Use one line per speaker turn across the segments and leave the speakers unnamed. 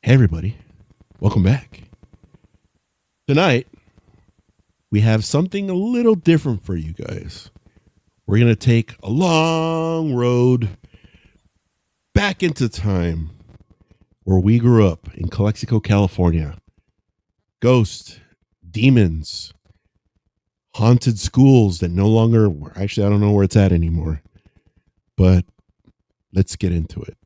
Hey everybody, welcome back. Tonight, we have something a little different for you guys. We're going to take a long road back into time where we grew up in Calexico, California. Ghosts, demons, haunted schools that no longer, actually I don't know where it's at anymore. But let's get into it.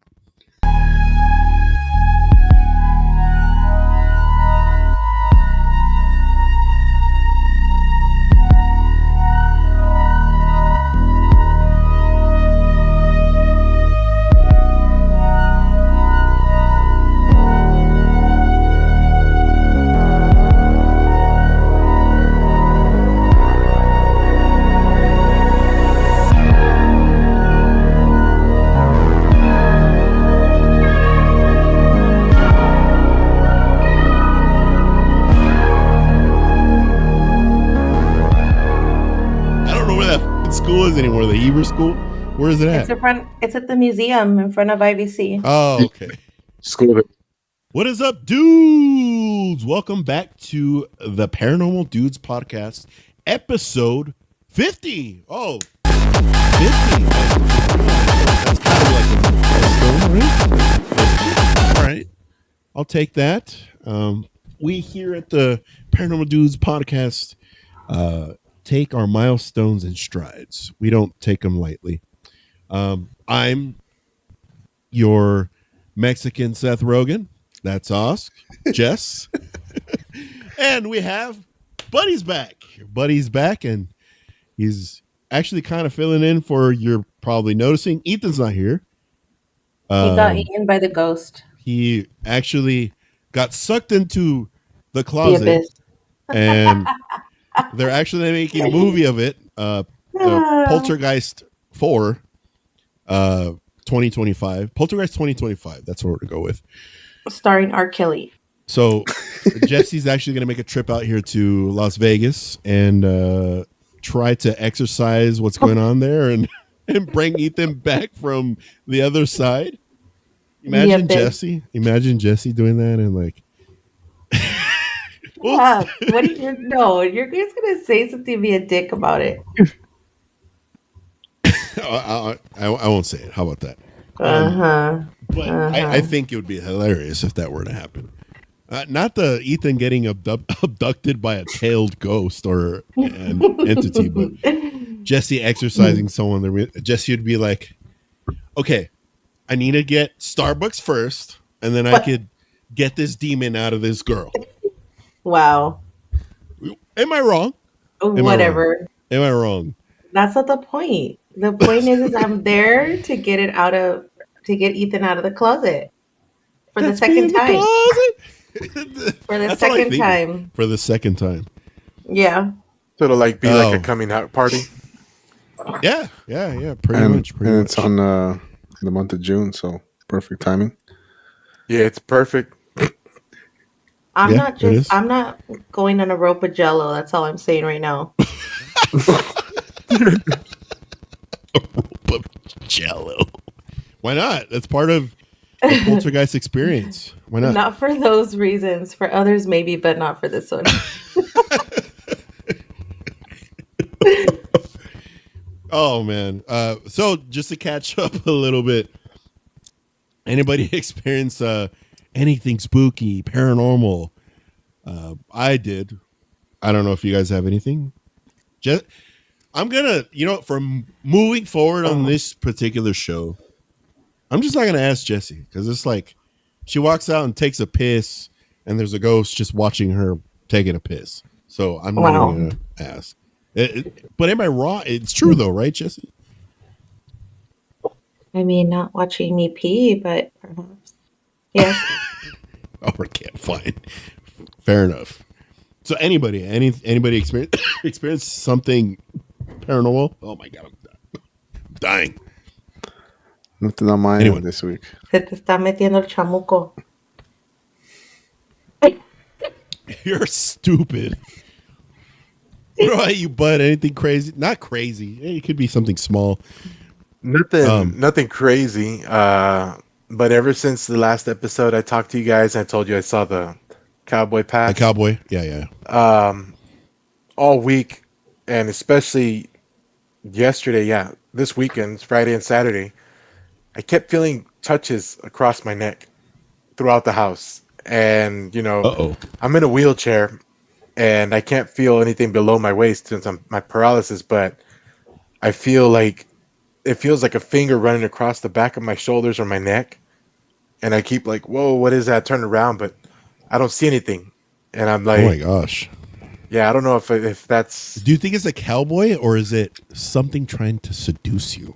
School is anymore? The Hebrew school? Where is it at?
It's at the museum in front of IVC.
Oh, okay.
School.
What is up, dudes? Welcome back to the Paranormal Dudes podcast, episode 50. Oh, 50. That's kind of like a milestone, right? All right. I'll take that. We here at the Paranormal Dudes podcast take our milestones in strides. We don't take them lightly. I'm your Mexican Seth Rogen. That's us, Jess. And we have Buddy's back. Buddy's back, and he's actually kind of filling in for, you're probably noticing, Ethan's not here.
He got eaten by the ghost.
He actually got sucked into the closet. And they're actually making a movie of it, Poltergeist 4, 2025. Poltergeist 2025. That's what we're going to go with.
Starring R. Kelly.
So Jesse's actually going to make a trip out here to Las Vegas and try to exercise what's going on there and bring Ethan back from the other side. Imagine Jesse doing that and like...
Yeah. What do you know? You're just gonna say something, be a dick about it.
I won't say it. How about that? But I think it would be hilarious if that were to happen. Not the Ethan getting abducted by a tailed ghost or an entity, but Jesse exercising someone. Jesse would be like, "Okay, I need to get Starbucks first, and then I could get this demon out of this girl."
Wow.
Am I wrong?
Whatever.
Am I wrong?
That's not the point. The point is I'm there to get Ethan out of the closet for the second time. For the second time.
For the second time.
Yeah.
So it'll like be like a coming out party.
Yeah. Pretty much.
It's on the month of June, so perfect timing.
Yeah, it's perfect.
I'm not going on a rope of Jello. That's all I'm saying right now.
A rope of Jello. Why not? That's part of the Poltergeist experience. Why not?
Not for those reasons. For others, maybe, but not for this one.
Oh man. So just to catch up a little bit, anybody experience anything spooky, paranormal? I did. I don't know if you guys have anything. I'm gonna, from moving forward on this particular show, I'm just not gonna ask Jessie because it's like she walks out and takes a piss, and there's a ghost just watching her taking a piss. So I'm not gonna ask. But am I wrong? It's true though, right, Jessie?
I mean, not watching me pee, but perhaps. Yeah.
Okay, fine. Fair enough. So anybody experience something paranormal? Oh my god, I'm dying.
Nothing on my end this week.
Se te está metiendo el chamuco.
You're stupid. What about you, bud? Anything crazy? Not crazy. It could be something small.
Nothing crazy. But ever since the last episode, I talked to you guys. I told you I saw the cowboy
A
pass.
cowboy. Yeah.
Um, all week, and especially yesterday. Yeah, this weekend, Friday and Saturday, I kept feeling touches across my neck throughout the house, and
Uh-oh.
I'm in a wheelchair, and I can't feel anything below my waist since I'm my paralysis. But I feel like it feels like a finger running across the back of my shoulders or my neck, and I keep like, "Whoa, what is that?" Turn around, but I don't see anything, and I'm
Oh my
like,
gosh.
"Yeah, I don't know if that's."
Do you think it's a cowboy or is it something trying to seduce you?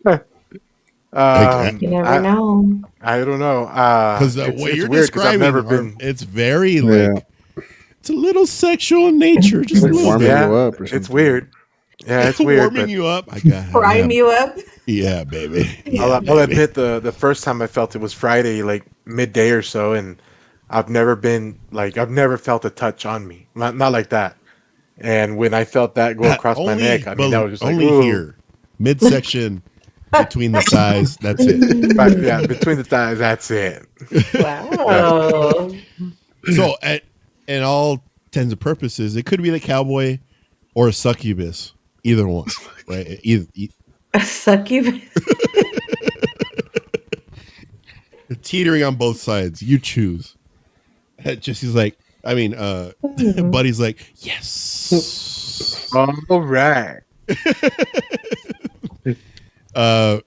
Like,
You never know.
I don't know.
because the
It's
way
it's
you're
weird because I've never
describing,
been.
it's very
Yeah.
like it's a little sexual in nature, just a
Like
little
warming
bit.
you
Yeah,
up or
it's
something.
weird. Yeah, it's weird,
Warming
but
you up. I got
Prime you up.
yeah, baby. Yeah,
I'll
baby.
admit the first time I felt it was Friday, like midday or so, and I've never felt a touch on me, not like that. And when I felt that go across my neck, I mean that was just like,
Only
ooh,
here, midsection between the thighs. That's it.
right, yeah, between the thighs, that's it. Right.
Wow.
So, in all intents and purposes, it could be the cowboy or a succubus. Either one, right?
A succubus.
Teetering on both sides. You choose. Jesse's like, Buddy's like, yes.
All right.
Uh,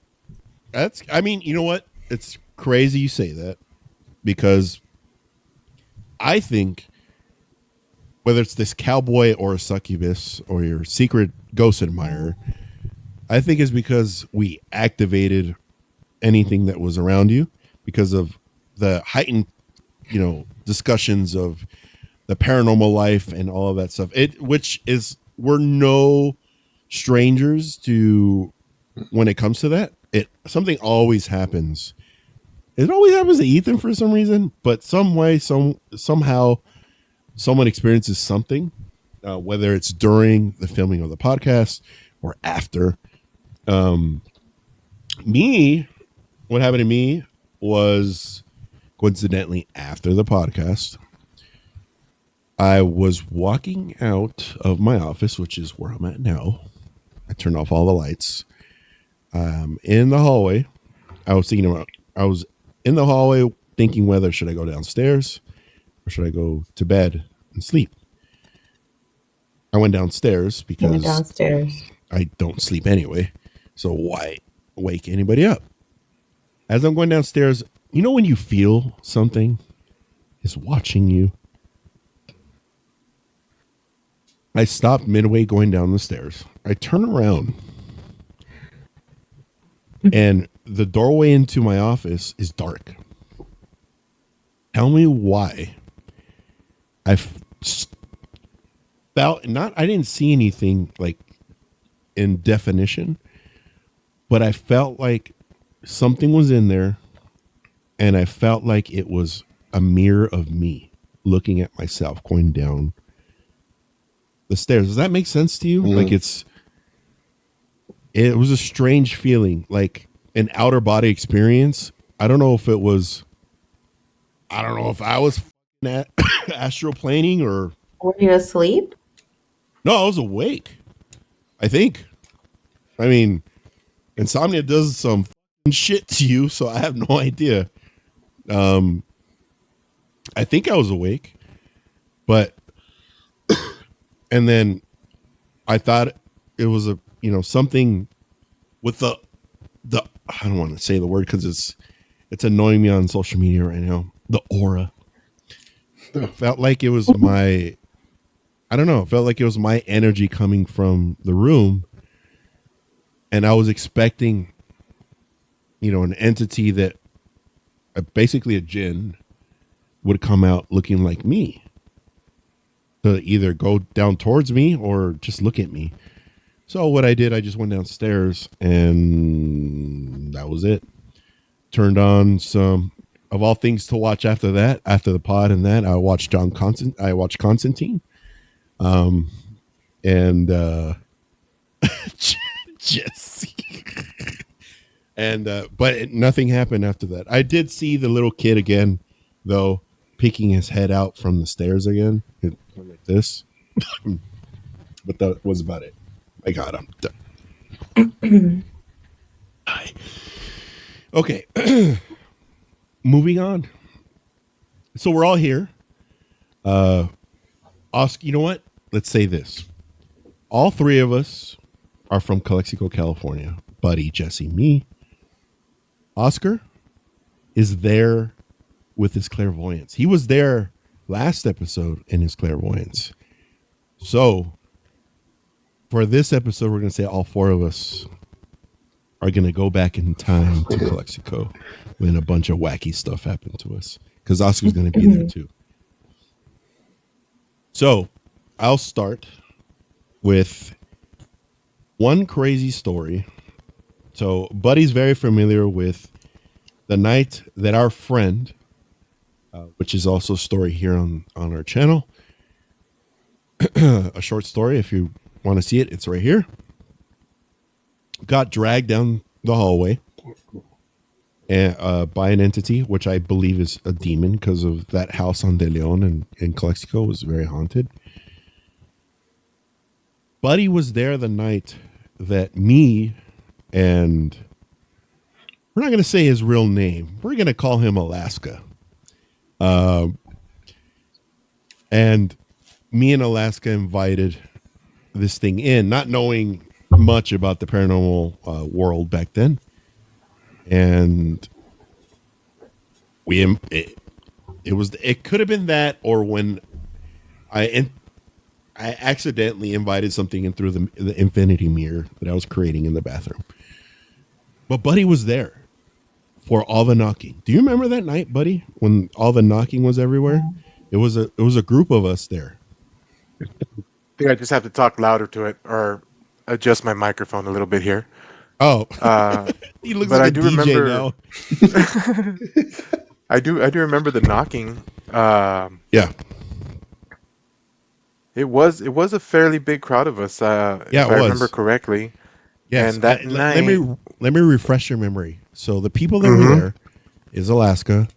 you know what? It's crazy you say that because I think whether it's this cowboy or a succubus or your secret ghost admirer, I think it's because we activated anything that was around you because of the heightened, discussions of the paranormal life and all of that stuff. We're no strangers to when it comes to that. Something always happens. It always happens to Ethan for some reason, but somehow someone experiences something, whether it's during the filming of the podcast or after. Me, what happened to me was coincidentally after the podcast. I was walking out of my office, which is where I'm at now. I turned off all the lights. In the hallway, I was in the hallway thinking whether should I go downstairs or should I go to bed and sleep. I went downstairs
You went
because
downstairs.
I don't sleep anyway. So why wake anybody up? As I'm going downstairs, when you feel something is watching you. I stopped midway going down the stairs. I turn around and the doorway into my office is dark. Tell me why. I I didn't see anything like in definition, but I felt like something was in there and I felt like it was a mirror of me looking at myself going down the stairs. Does that make sense to you? Like it was a strange feeling, like an outer body experience. I don't know if I was astral planing or.
Were you asleep?
No, I was awake. I think. I mean, insomnia does some shit to you, so I have no idea. I think I was awake, but and then I thought it was something with the I don't want to say the word because it's annoying me on social media right now. The aura. Felt like it was my I don't know. It felt like it was my energy coming from the room, and I was expecting, an entity that, basically a djinn, would come out looking like me to either go down towards me or just look at me. So what I did, I just went downstairs and that was it. Turned on some of all things to watch after that, after the pod and that, I watched Constantine. And Jesse. And nothing happened after that. I did see the little kid again, though, peeking his head out from the stairs again, like this. But that was about it. I got him. Okay, moving on. So we're all here. Oscar, you know what? Let's say this. All three of us are from Calexico, California. Buddy, Jesse, me. Oscar is there with his clairvoyance. He was there last episode in his clairvoyance. So for this episode, we're going to say all four of us are going to go back in time to Calexico when a bunch of wacky stuff happened to us, because Oscar's going to be there too. So I'll start with one crazy story. So Buddy's very familiar with the night that our friend, which is also a story here on our channel, a short story. If you want to see it, it's right here. Got dragged down the hallway and, by an entity, which I believe is a demon, because of that house on De Leon in Calexico was very haunted. Buddy was there the night that me and, we're not going to say his real name, we're going to call him Alaska. And me and Alaska invited this thing in, not knowing much about the paranormal world back then. And it could have been that, or when I accidentally invited something in through the infinity mirror that I was creating in the bathroom. But Buddy was there for all the knocking. Do you remember that night, Buddy, when all the knocking was everywhere? It was a group of us there.
I think I just have to talk louder to it or adjust my microphone a little bit here.
Oh, he looks
but
like
I
a
do
DJ
remember,
now.
I do remember the knocking.
Yeah.
It was a fairly big crowd of us. If I remember correctly.
Yes.
And that night,
let me refresh your memory. So the people that were there is Alaska,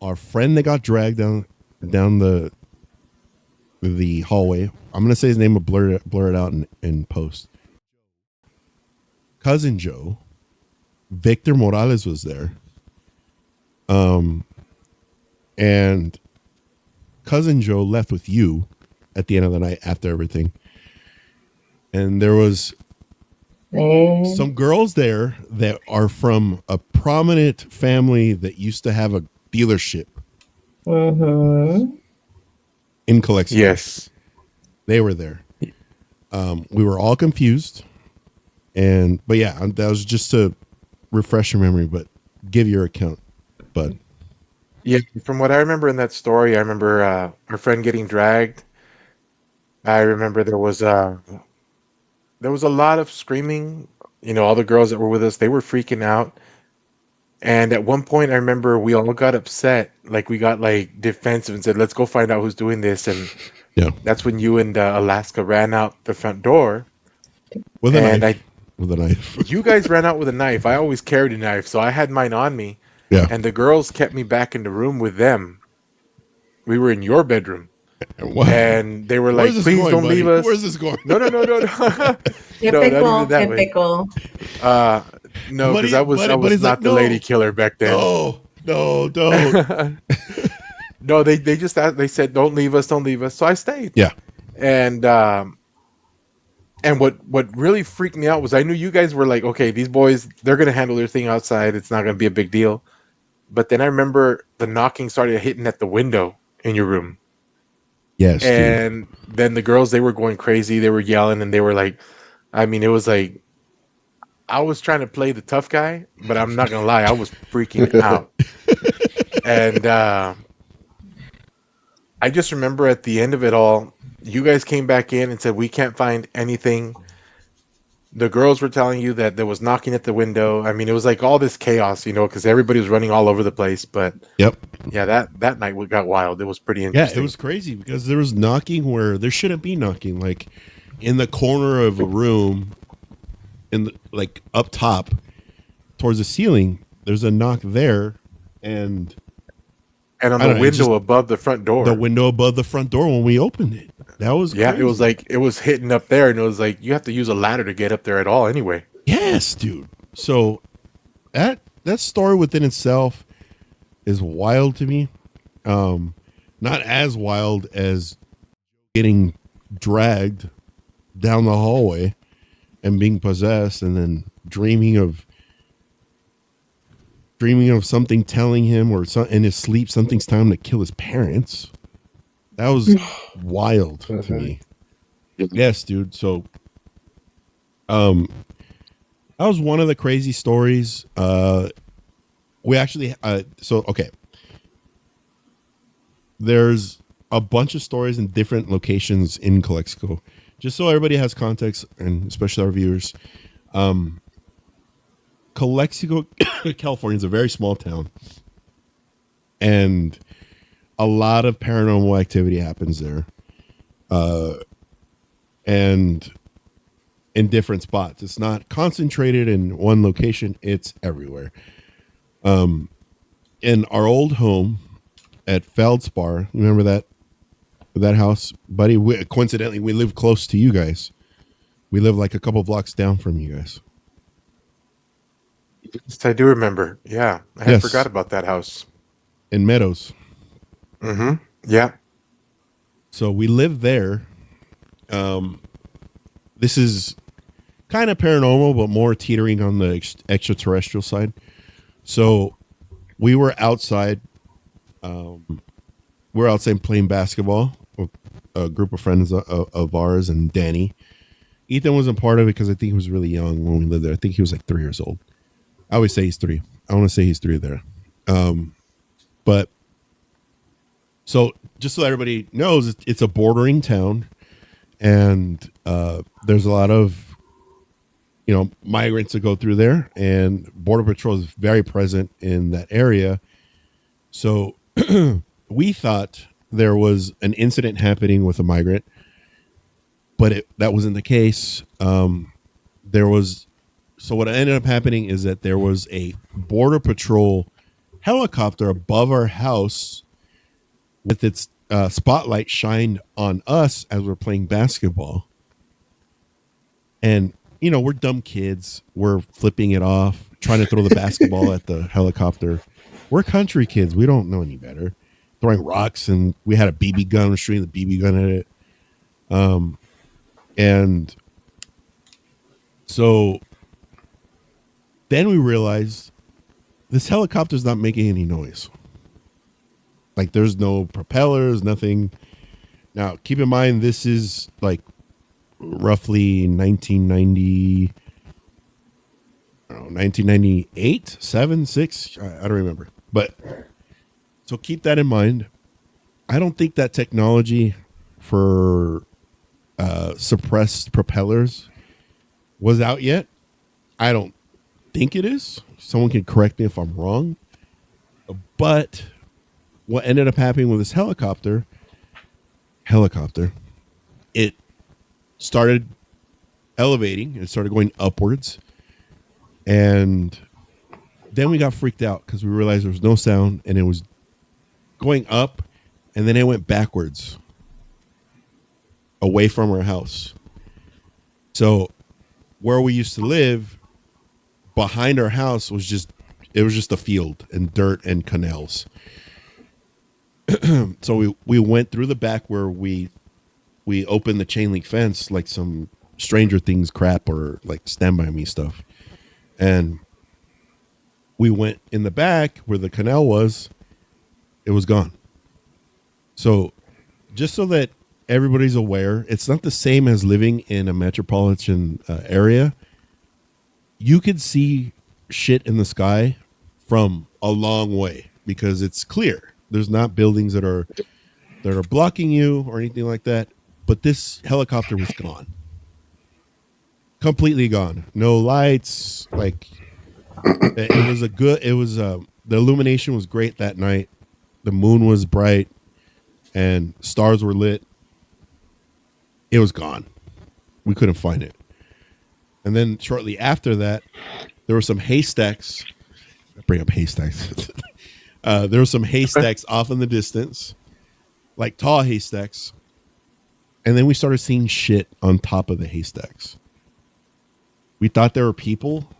our friend that got dragged down the hallway. I'm gonna say his name, will blur it out in post. Cousin Joe, Victor Morales was there. And Cousin Joe left with you at the end of the night after everything. And there was some girls there that are from a prominent family that used to have a dealership in Calexico.
yes.
They were there. We were all confused. But yeah, that was just to refresh your memory, but give your account, bud.
Yeah, from what I remember in that story, I remember our friend getting dragged. I remember there was a lot of screaming. You know, all the girls that were with us, they were freaking out. And at one point, I remember we all got upset, like we got like defensive and said, "Let's go find out who's doing this." And
Yeah,
that's when you and Alaska ran out the front door.
with a
And
knife. With a knife.
You guys ran out with a knife. I always carried a knife, so I had mine on me.
Yeah.
And the girls kept me back in the room with them. We were in your bedroom.
What?
And they were
Where's
like,
this
"Please
going,
don't
buddy?
leave us."
Where's this going?
No. No, not even that way.
Typical.
No, because I was
Buddy's
not
like,
the
"No,
lady killer back then.
no, don't.
No, they just they said, "Don't leave us, don't leave us." So I stayed.
Yeah.
And what really freaked me out was I knew you guys were like, "Okay, these boys, they're gonna handle their thing outside. It's not gonna be a big deal." But then I remember the knocking started hitting at the window in your room.
Yes,
And then the girls, they were going crazy. They were yelling and they were like, I mean, it was like, I was trying to play the tough guy, but I'm not going to lie, I was freaking out. And I just remember at the end of it all, you guys came back in and said, "We can't find anything." The girls were telling you that there was knocking at the window. I mean, it was like all this chaos, you know, because everybody was running all over the place. But
Yep.
yeah, that night we got wild. It was pretty
Yeah,
interesting.
it was crazy because there was knocking where there shouldn't be knocking, like in the corner of a room, like up top. towards the ceiling. There's a knock there, and
on
I
the
don't know. It's just
window above the front
the
door.
window above the front door when we opened it. That was
Yeah, it was
crazy.
like it was hitting up there, and it was like you have to use a ladder to get up there at all. Anyway,
Yes, dude. So that story within itself is wild to me. Not as wild as getting dragged down the hallway and being possessed, and then dreaming of something telling him, or in his sleep something's telling him to kill his parents. That was wild to me. Yes, dude. So that was one of the crazy stories. We actually okay. There's a bunch of stories in different locations in Calexico. Just so everybody has context, and especially our viewers. Calexico, California is a very small town, and a lot of paranormal activity happens there, and in different spots. It's not concentrated in one location; it's everywhere. In our old home at Feldspar, you remember that house, buddy? Coincidentally, we live close to you guys. We live like a couple blocks down from you guys.
yes, I do remember. Yeah, I had forgot
Yes,
about that house.
in Meadows.
Mm-hmm. Yeah.
So we live there. This is kind of paranormal, but more teetering on the extraterrestrial side. So we were outside. We were outside playing basketball with a group of friends of ours and Danny. Ethan wasn't part of it because I think he was really young when we lived there. I think he was like 3 years old. I always say he's 3. I want to say he's 3 there. But so just so everybody knows, it's a bordering town, and there's a lot of migrants that go through there, and Border Patrol is very present in that area. So we thought there was an incident happening with a migrant, but that wasn't the case. There was. So what ended up happening is that there was a Border Patrol helicopter above our house with its spotlight shined on us as we're playing basketball. And, we're dumb kids. We're flipping it off, trying to throw the basketball at the helicopter. We're country kids. We don't know any better. Throwing rocks, and we had a BB gun. We're shooting the BB gun at it. And so then we realized this helicopter's not making any noise. Like, there's no propellers, nothing. Now, keep in mind, this is like roughly 1990, I don't know, 1998, 7, 6. I don't remember. But so keep that in mind. I don't think that technology for suppressed propellers was out yet. I don't think it is. Someone can correct me if I'm wrong. But what ended up happening with this helicopter, it started elevating. It started going upwards. And then we got freaked out because we realized there was no sound, and it was going up, and then it went backwards away from our house. So where we used to live, behind our house was just a field and dirt and canals. So we went through the back where we opened the chain link fence like some Stranger Things crap or like Stand By Me stuff. And we went in the back where the canal was. It was gone. So just so that everybody's aware, it's not the same as living in a metropolitan area. You could see shit in the sky from a long way because it's clear. There's not buildings that are blocking you or anything like that. But this helicopter was gone. Completely gone. No lights. Like, the illumination was great that night. The moon was bright and stars were lit. It was gone. We couldn't find it. And then shortly after that, there were some haystacks. I bring up haystacks. There were some haystacks off in the distance, like tall haystacks. And then we started seeing shit on top of the haystacks. We thought there were people,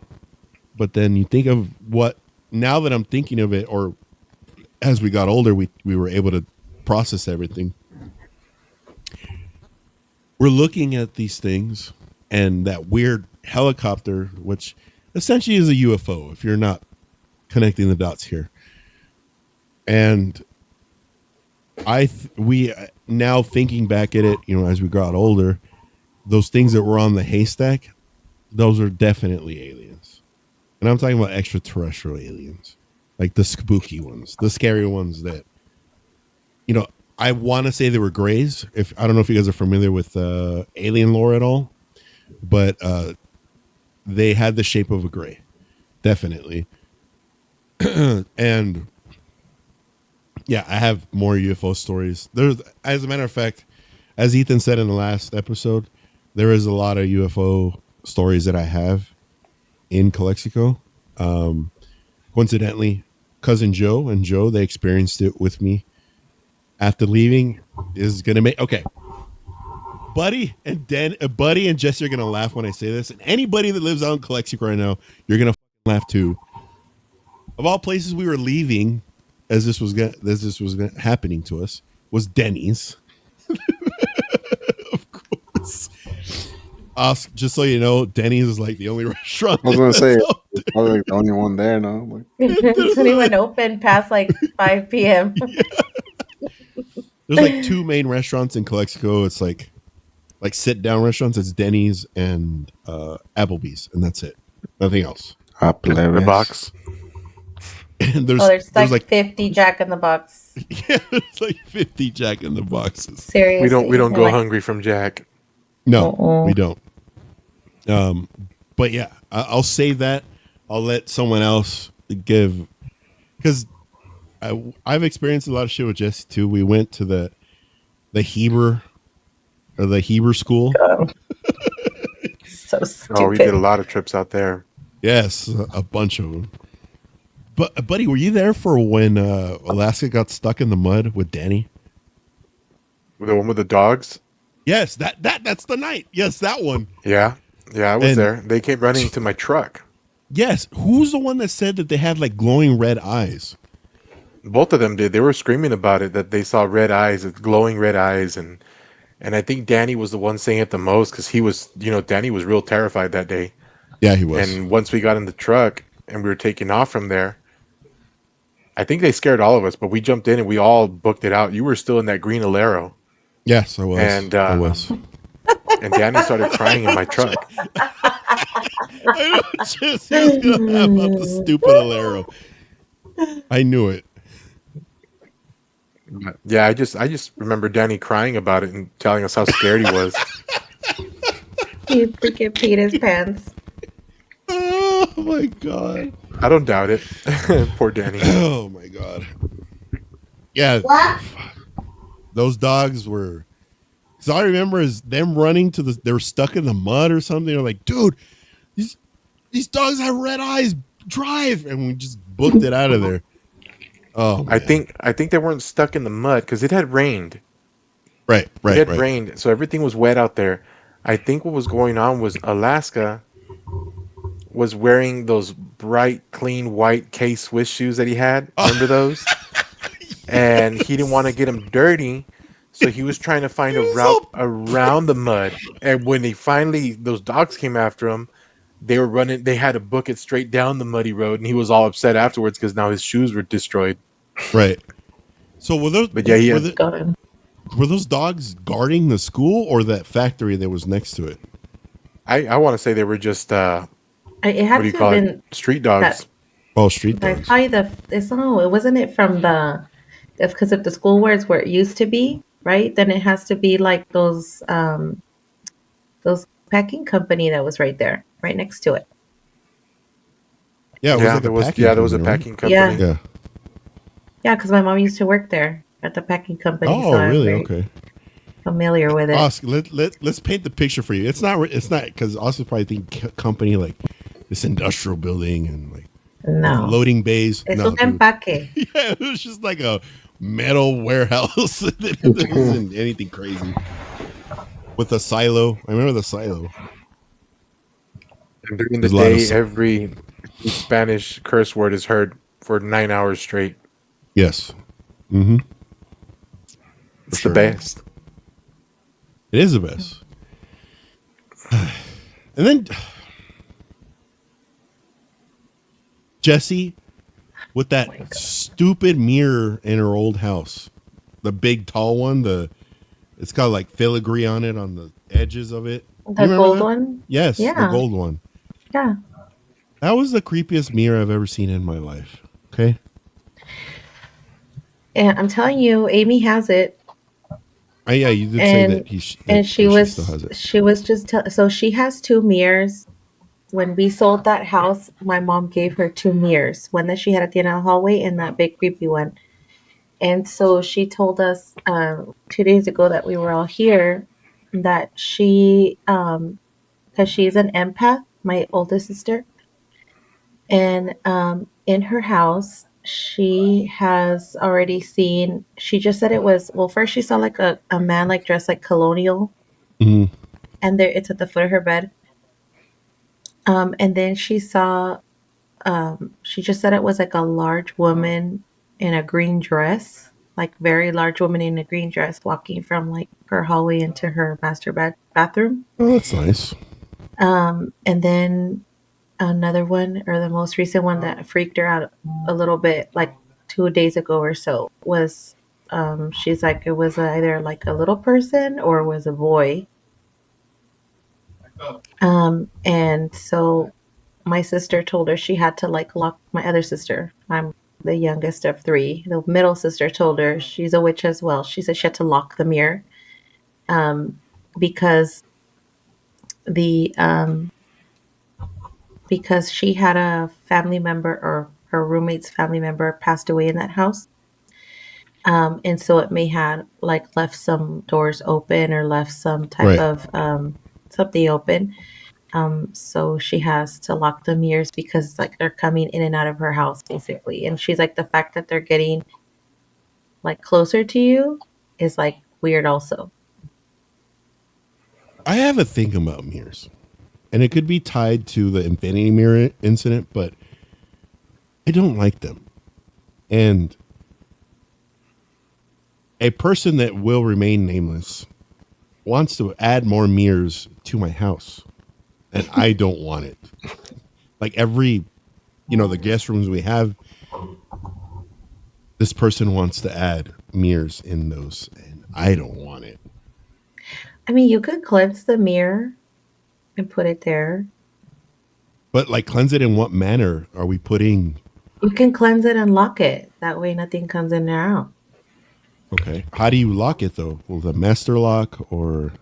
but then you think of what, now that I'm thinking of it, or as we got older, we were able to process everything. We're looking at these things and that weird helicopter, which essentially is a UFO, if you're not connecting the dots here. And we now thinking back at it, as we got older, those things that were on the haystack, those are definitely aliens. And I'm talking about extraterrestrial aliens, like the spooky ones, the scary ones that, I want to say they were grays. I don't know if you guys are familiar with alien lore at all, but they had the shape of a gray, definitely. And yeah, I have more UFO stories. As a matter of fact, as Ethan said in the last episode, there is a lot of UFO stories that I have in Calexico. Coincidentally, cousin Joe and Joe, they experienced it with me. After leaving, is gonna make Buddy and Jesse are gonna laugh when I say this, and anybody that lives out in Calexico right now, you're gonna laugh too. Of all places we were leaving, as this was happening to us, was Denny's. Of course. Just so you know, Denny's is like the only restaurant.
I was gonna say it's probably like the only one there now.
It's not even open past like 5 p.m.
Yeah. There's like two main restaurants in Calexico. It's like sit down restaurants. It's Denny's and Applebee's, and that's it. Nothing else.
The box.
And
there's like 50 Jack in the Box.
Yeah, it's like 50 Jack in the Boxes.
Seriously,
we don't go hungry from Jack.
No, we don't. But yeah, I'll save that. I'll let someone else give, because I've experienced a lot of shit with Jesse too. We went to the Heber school.
So stupid.
Oh, we did a lot of trips out there.
Yes, a bunch of them. But buddy, were you there for when Alaska got stuck in the mud with Danny?
The one with the dogs?
Yes, that's the night. Yes, that one.
Yeah, I was there. They came running to my truck.
Yes, who's the one that said that they had like glowing red eyes?
Both of them did. They were screaming about it, that they saw red eyes, glowing red eyes, and I think Danny was the one saying it the most, because he was, Danny was real terrified that day.
Yeah, he was.
And once we got in the truck and we were taking off from there, I think they scared all of us, but we jumped in and we all booked it out. You were still in that green Alero.
Yes, I was.
And
I was.
And Danny started crying in my truck.
I know, just he was gonna laugh about the stupid Alero. I knew it.
Yeah, I just remember Danny crying about it and telling us how scared he was.
He freaking peed his pants.
Oh my god!
I don't doubt it. Poor Danny.
Oh my god! Yeah,
What?
Those dogs were. Because all I remember is them running to they were stuck in the mud or something. They're like, dude, these dogs have red eyes. Drive, and we just booked it out of there. Oh, man.
I think they weren't stuck in the mud because it had rained.
Right.
It had rained, so everything was wet out there. I think what was going on was Alaska was wearing those bright, clean, white K-Swiss shoes that he had. Remember those? And he didn't want to get them dirty, so he was trying to find a route around the mud. And when those dogs came after him, they were running. They had to book it straight down the muddy road, and he was all upset afterwards because now his shoes were destroyed.
Right. So were those?
But yeah,
were those dogs guarding the school or that factory that was next to it?
I want to say they were just
it had
what do you
to
call
have
it?
been
Street dogs.
Street dogs.
probably it wasn't it from because of the school where it's where it used to be, right? Then it has to be like those packing company that was right there, right next to it.
Yeah,
there was a packing company.
Yeah, because my mom used to work there at the packing company.
Oh,
so
really?
I'm
Okay.
familiar with it.
Oscar, let's paint the picture for you. It's not because Oscar probably think company like this industrial building and like with
No.
loading bays.
Es
No,
un
dude.
empaque.
Yeah, it was just like a metal warehouse. It wasn't anything crazy. With a silo. I remember the silo.
And during the
There's a lot of
day, every Spanish curse word is heard for 9 hours straight.
yes. Mm-hmm.
It's
Sure.
the best.
It is the best. And then Jesse with that stupid mirror in her old house. The big tall one, it's got like filigree on it on the edges of it.
The
You remember
gold
that?
one?
Yes, the
Yeah.
gold one.
Yeah.
That was the creepiest mirror I've ever seen in my life. Okay.
And I'm telling you, Amy has it.
Yeah, you did say
And
that she still has it.
she was just so she has two mirrors. When we sold that house, my mom gave her two mirrors, one that she had at the end of the hallway and that big creepy one. And so she told us 2 days ago that we were all here that because she's an empath, my oldest sister, and in her house, she has already seen, she just said it was, well, first she saw like a man like dressed like colonial,
Mhm.
and there it's at the foot of her bed. And then she just said it was like a large woman in a green dress, like very large woman in a green dress walking from like her hallway into her bathroom.
Oh, that's nice.
And then another one, or the most recent one that freaked her out a little bit, like 2 days ago or so, was she's like it was either like a little person or it was a boy. And so my sister told her she had to like lock, my other sister. I'm the youngest of three. The middle sister told her, she's a witch as well. She said she had to lock the mirror um, because the because she had a family member, or her roommate's family member passed away in that house. And so it may have like left some doors open or left some type
Right.
of something open. So she has to lock the mirrors because like they're coming in and out of her house basically. And she's like, the fact that they're getting like closer to you is like weird also.
I have a thing about mirrors, and it could be tied to the infinity mirror incident, but I don't like them. And a person that will remain nameless wants to add more mirrors to my house, and I don't want it. Like every, the guest rooms we have, this person wants to add mirrors in those, and I don't want it.
I mean, you could cleanse the mirror and put it there.
But like, cleanse it in what manner are we putting?
You can cleanse it and lock it. That way nothing comes in or out.
Okay, how do you lock it though? With a master lock or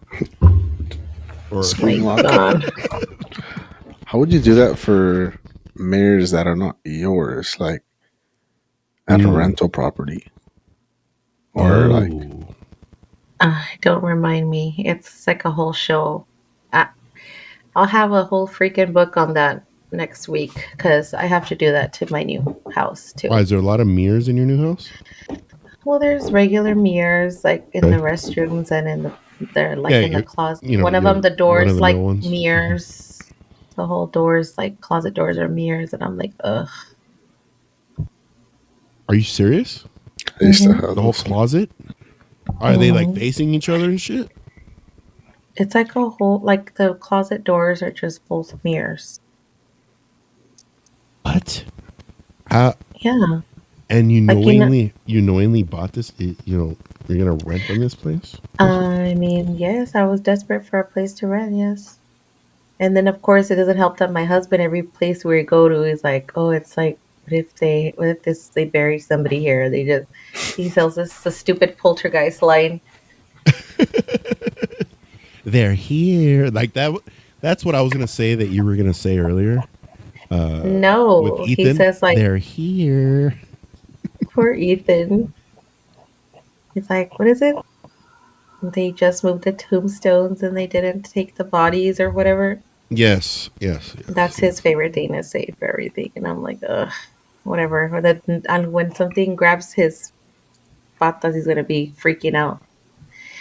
Screen lock?
God.
How would you do that for mirrors that are not yours, like at a rental property? Or like,
Don't remind me. It's like a whole show. I, I'll have a whole freaking book on that next week because I have to do that to my new house too.
Why, is there a lot of mirrors in your new house?
Well, there's regular mirrors like in
Okay.
the restrooms and they're like
Yeah,
in the closet.
you know,
One of
you're
them, the
one
doors
of the
like
middle ones.
mirrors. The whole doors, like closet doors, are mirrors, and I'm like, ugh.
Are you serious?
I used to
Mhm.
have
The whole
those.
closet? Are they like facing each other and shit?
It's like a whole, like the closet doors are just both mirrors.
What? How?
Yeah.
And
Like,
you knowingly bought this? You're gonna rent from this place?
I mean, yes, I was desperate for a place to rent, yes. And then, of course, it doesn't help that my husband, every place we go to, is like, oh, it's like, what if they bury somebody here? He sells us a stupid poltergeist line.
They're here, like that. That's what I was gonna say that you were gonna say earlier. With
No, he
Ethan,
says like,
they're here.
poor Ethan. He's like, what is it? They just moved the tombstones and they didn't take the bodies or whatever.
Yes, yes, yes,
That's his
yes.
favorite thing to save everything, and I'm like, ugh, whatever. Or that, and when something grabs his patas, he's gonna be freaking out.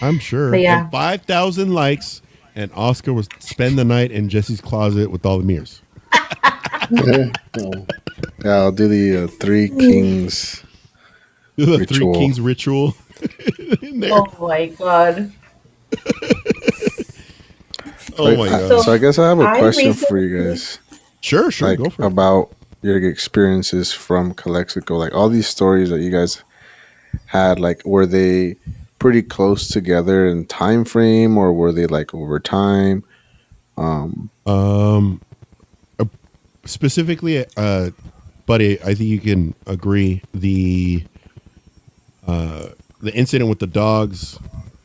I'm
But
sure. And
yeah,
5,000 likes, and Oscar was spend the night in Jesse's closet with all the mirrors.
Oh. Yeah, I'll do the Three Kings
The Three
ritual.
Kings ritual in there.
oh my god.
Oh my
So I
gosh.
So
guess I have a
I
question for you
recently
guys,
Sure, sure, go
like
for it.
about your experiences from Calexico. Like all these stories that you guys had, like were they pretty close together in time frame, or were they like over time? Um,
Um, specifically, buddy, I think you can agree the incident with the dogs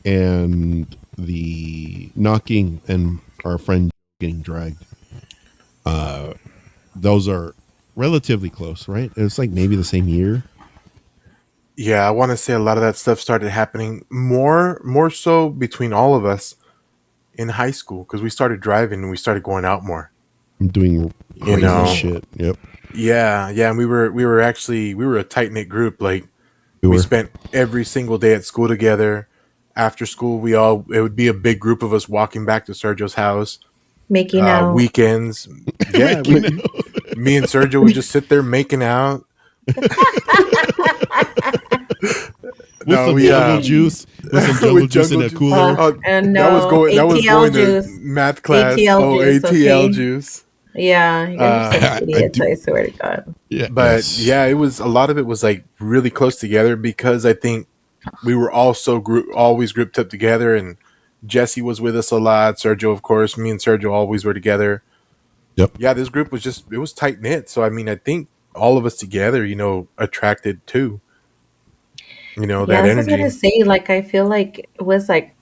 and the knocking and our friend getting dragged. Those are relatively close, right? It's like maybe the same year.
Yeah, I want to say a lot of that stuff started happening more so between all of us in high school because we started driving and we started going out more.
I'm doing
You
crazy
know,
shit. Yep.
yeah, and we were a tight knit group. Like
We
we
were.
spent every single day at school together. After school, it would be a big group of us walking back to Sergio's house.
making out.
Weekends, yeah,
Making out
me and Sergio would just sit there making out.
with
No,
some
we
jungle juice, with some jungle
with
juice in
jungle
a
juice.
cooler.
And
That was
no
going
ATL
to
juice.
math class.
ATL
Oh,
juice,
ATL
okay?
juice.
Yeah, you guys are such
I
idiots,
do.
I swear to God.
Yeah.
But
Yes.
yeah, it was a lot of it was like really close together because I think we were all always grouped up together, and Jesse was with us a lot. Sergio, of course, me and Sergio always were together.
Yep.
Yeah, this group was it was tight knit. So I mean, I think all of us together, attracted to
Yeah,
that
that's what I was gonna
energy.
say. Like, I feel like it was like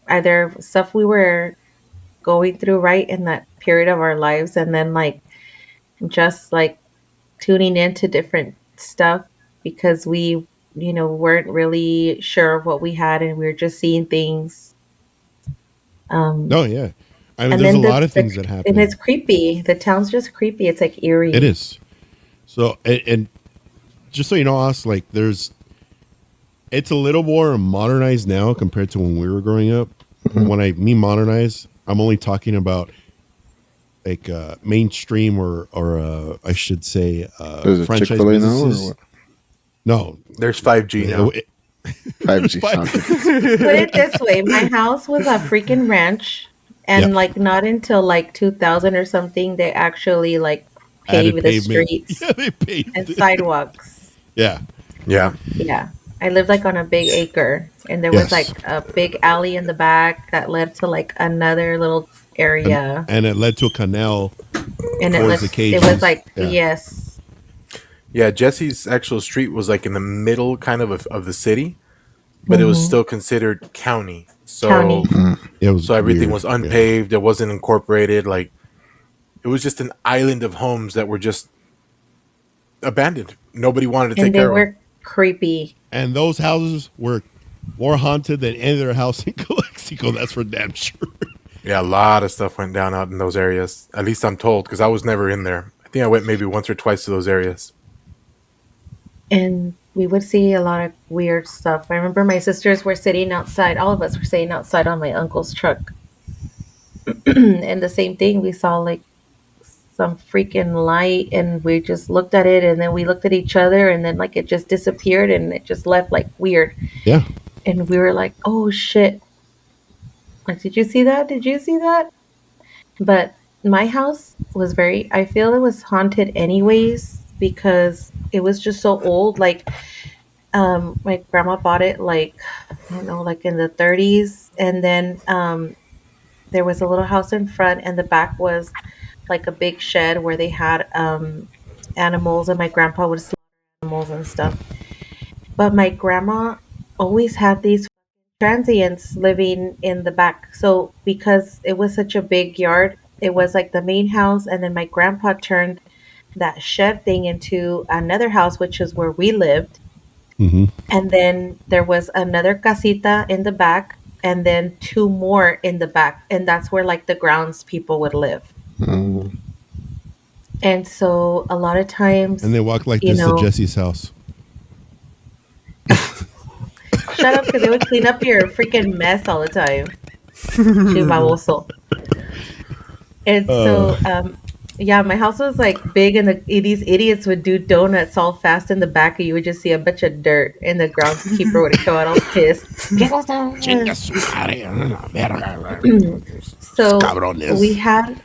either stuff we were going through right in that period of our lives, and then like just like tuning into different stuff because we, weren't really sure of what we had, and we were just seeing things. Um,
Oh yeah. I mean,
and
there's a
then
lot of things that
and
happen.
it's creepy. The town's just creepy. It's like
It
eerie.
is. So and just so you know, us like it's a little more modernized now compared to when we were growing up.
mhm.
When I mean modernized, I'm only talking about like mainstream or I should say
Is it Chick
franchise
Fil A now or
businesses.
what?
No,
There's 5G now.
it,
Five
there's
G.
five.
Okay.
Put it this way, my house was a freaking ranch,
Yep,
and like not until like 2000 or something they actually like
added
paved the
pavement.
streets
Yeah, they paved
and
it.
sidewalks.
Yeah.
Yeah,
Yeah. I lived like on a big acre, and there was
Yes.
like a big alley in the back that led to like another little
And
area,
and it led to a canal
and
towards the
it was
cages.
like,
Yeah.
yes.
yeah. Jesse's actual street was like in the middle, kind of the city, but it was
Hmm.
still considered county.
County.
It was
So everything
weird.
was
Yeah.
unpaved. It wasn't incorporated. Like it was just an island of homes that were just abandoned. Nobody wanted to take
And they
care of them.
were creepy.
And those houses were more haunted than any other house in Calexico. That's for damn sure.
Yeah, a lot of stuff went down out in those areas. At least I'm told, because I was never in there. I think I went maybe once or twice to those areas.
And we would see a lot of weird stuff. I remember my sisters were sitting outside, all of us were sitting outside on my uncle's truck. And the same thing, we saw like some freaking light, and we just looked at it, and then we looked at each other, and then like it just disappeared, and it just left like weird.
Yeah.
And we were like, oh shit. Like, did you see that? Did you see that? But my house was I feel it was haunted anyways because it was just so old. Like, my grandma bought it like, I don't know, like in the 30s. And then there was a little house in front, and the back was like a big shed where they had animals, and my grandpa would slaughter animals and stuff. But my grandma always had these transients living in the back. So because it was such a big yard, it was like the main house, and then my grandpa turned that shed thing into another house, which is where we lived.
Mm-hmm.
And then there was another casita in the back, and then two more in the back, and that's where like the grounds people would live.
Mm.
And so a lot of
And
times,
they walk like
you
this to
know,
Jesse's house.
shut up because they would clean up your freaking mess all the time. Chivaboso. And
Uh,
so, yeah, my house was like big, and these idiots would do donuts all fast in the back, and you would just see a bunch of dirt, and the groundskeeper would come out all pissed. ¿Qué
Chinga
cosa?
su madre, verga,
So we
cabrones.
had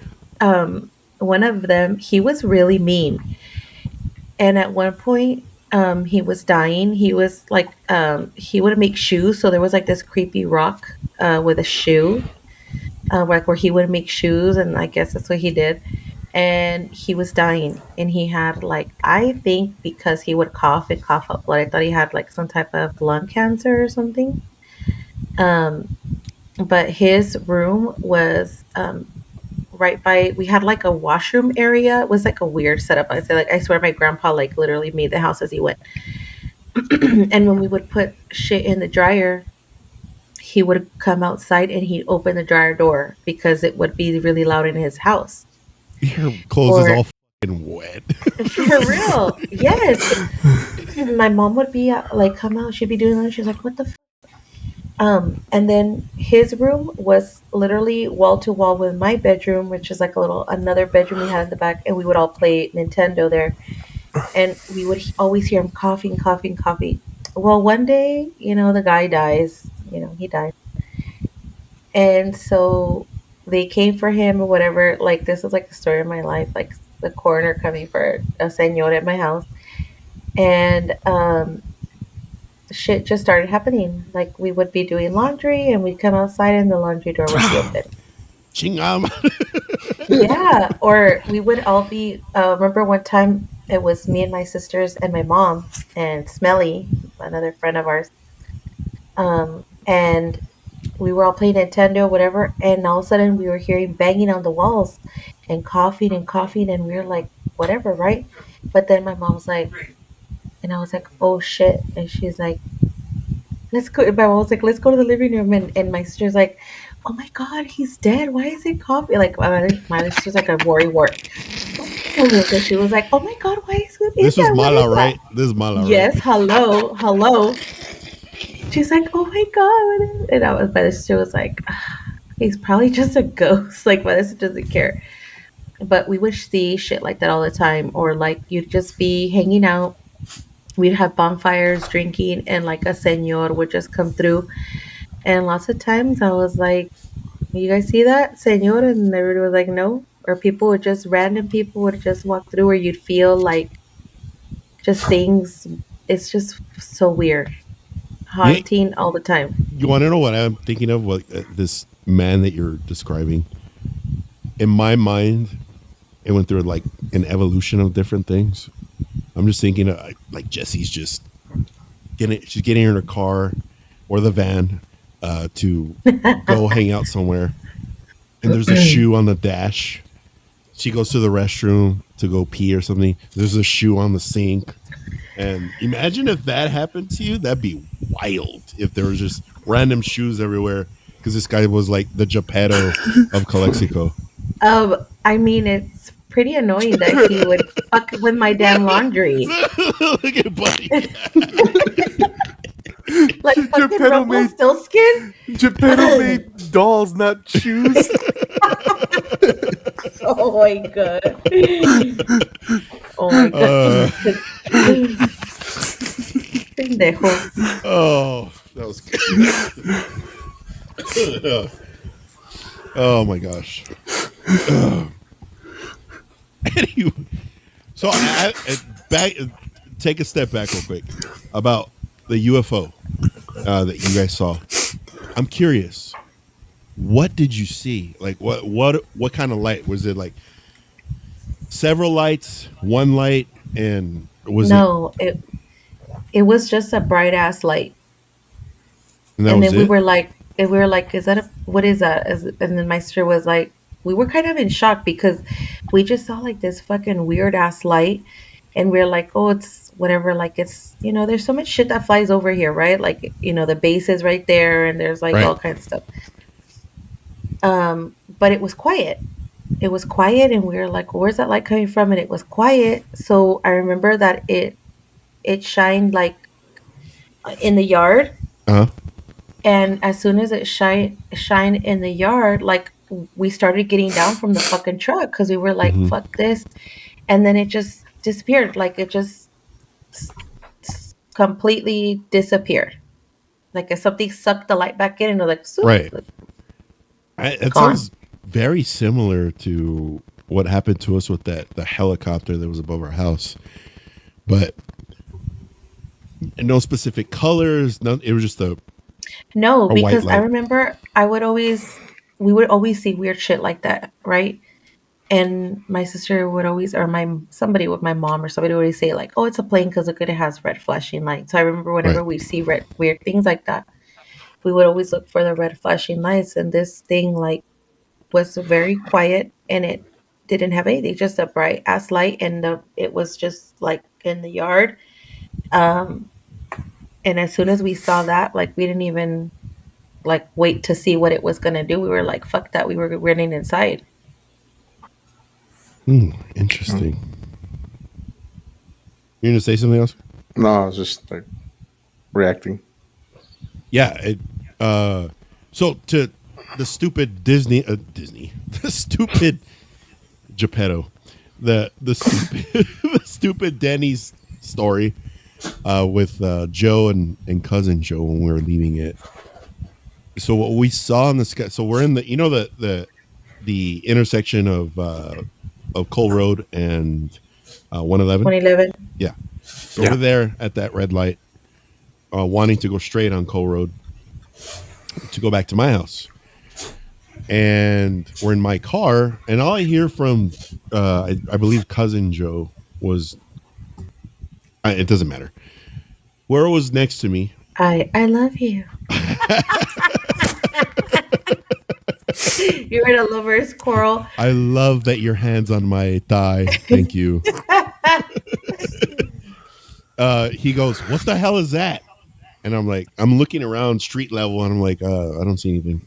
one of them. He was really mean, and at one point, he was dying. He was like, he would make shoes. So there was like this creepy rock with a shoe, like where he would make shoes, and I guess that's what he did. And he was dying, and he had like, I think because he would cough and cough up blood, I thought he had like some type of lung cancer or something. Um, but his room was right by, we had like a washroom area. It was like a weird setup. I say, like, I swear my grandpa like literally made the house as he went. And when we would put shit in the dryer, he would come outside and he'd open the dryer door because it would be really loud in his house.
Your clothes is
Or
all fucking wet.
for real, yes. My mom would be like, come out. She'd be doing that. She's like, what the and then his room was literally wall to wall with my bedroom, which is like a little another bedroom we had in the back, and we would all play Nintendo there. And we would always hear him coughing, coughing, coughing. Well, one day, the guy dies. He died, and so they came for him or whatever. Like, this is like the story of my life. Like, the coroner coming for a señor at my house, and shit just started happening. Like, we would be doing laundry and we'd come outside and the laundry door would be open.
Chingam.
Yeah. Or we would all be, remember one time it was me and my sisters and my mom and Smelly, another friend of ours. And we were all playing Nintendo, whatever. And all of a sudden we were hearing banging on the walls and coughing and coughing. And we were like, whatever, right? But then my mom was like, and I was like, oh shit. And she's like, let's go. My mom was like, let's go to the living room. And my sister's like, oh my God, he's dead. Why is he coughing? Like, my sister's like a worry wart. So she was like, oh my God, why is
This was
that? What is
Mala,
that?
right? This is Mala, right?
Yes, hello, hello. She's like, oh my God. And my sister was like, he's probably just a ghost. Like, my sister doesn't care. But we would see shit like that all the time. Or like, you'd just be hanging out. We'd have bonfires, drinking, and like a señor would just come through. And lots of times I was like, you guys see that, señor? And everybody was like, no. Or random people would just walk through, where you'd feel like just things. It's just so weird.
You,
Haunting all the time.
you want to know what I'm thinking of? What this man that you're describing? In my mind, it went through like an evolution of different things. I'm just thinking of, like Jesse's just she's getting in her car or the van to go hang out somewhere, and there's a shoe on the dash. She goes to the restroom to go pee or something. There's a shoe on the sink. And imagine if that happened to you. That'd be wild if there was just random shoes everywhere. Because this guy was like the Geppetto of Calexico.
I mean, it's pretty annoying that he would fuck with my damn laundry.
Look at Buddy.
Like fucking
Geppetto made
Rumpelstiltskin.
Geppetto made dolls, not shoes.
Oh my God. Oh my God. Pendejo.
Oh, that was good. Oh my gosh. Anyway, so back. Take a step back real quick about the UFO that you guys saw. I'm curious. What did you see? Like what kind of light was it? Like several lights, one light, and was it?
No, it was just a bright ass light.
And that
And
was
then
it.
we were like, is that what is that? And then my sister was like, we were kind of in shock because we just saw like this fucking weird ass light, and we're like, oh, it's whatever. Like, it's, there's so much shit that flies over here, right? Like, the base is right there, and there's like
Right.
all kinds of stuff. But it was quiet. it was quiet, and we were like, where's that light coming from? And it was quiet. So I remember that it shined like in the yard,
Uh huh.
and as soon as it shine in the yard, like we started getting down from the fucking truck because we were like,
Hmm.
fuck this. And then it just disappeared. Like it just completely disappeared. Like if something sucked the light back in and it was like, swoop,
Right.
like,
It
gone.
sounds very similar to what happened to us with the helicopter that was above our house, but no specific colors. No, it was just
No,
a white
because I
light.
remember we would always see weird shit like that, right? And my sister would always, or somebody with my mom or somebody would always say like, "Oh, it's a plane because look, it has red flashing lights." So I remember
Right.
whenever we see red weird things like that, we would always look for the red flashing lights. And this thing like was very quiet, and it didn't have anything, just a bright ass light, and it was just like in the yard. Um, and as soon as we saw that, like we didn't even like wait to see what it was gonna do. We were like, "Fuck that!" We were running inside.
Interesting. You're gonna say something else?
No, I was just like reacting.
Yeah. So to the stupid Disney, the stupid Geppetto, the stupid the stupid Denny's story with Joe and cousin Joe when we were leaving it. So what we saw in the sky. So we're in the intersection of Cole Road and 111.
2011.
Yeah. So
Yeah.
we're there at that red light, wanting to go straight on Cole Road to go back to my house. And we're in my car, and all I hear from, I believe, cousin Joe was, it doesn't matter. Where it was next to me.
I love you. You heard a lover's quarrel.
I love that your hand's on my thigh. Thank you. He goes, "What the hell is that?" And I'm like, I'm looking around street level, and I'm like, I don't see anything.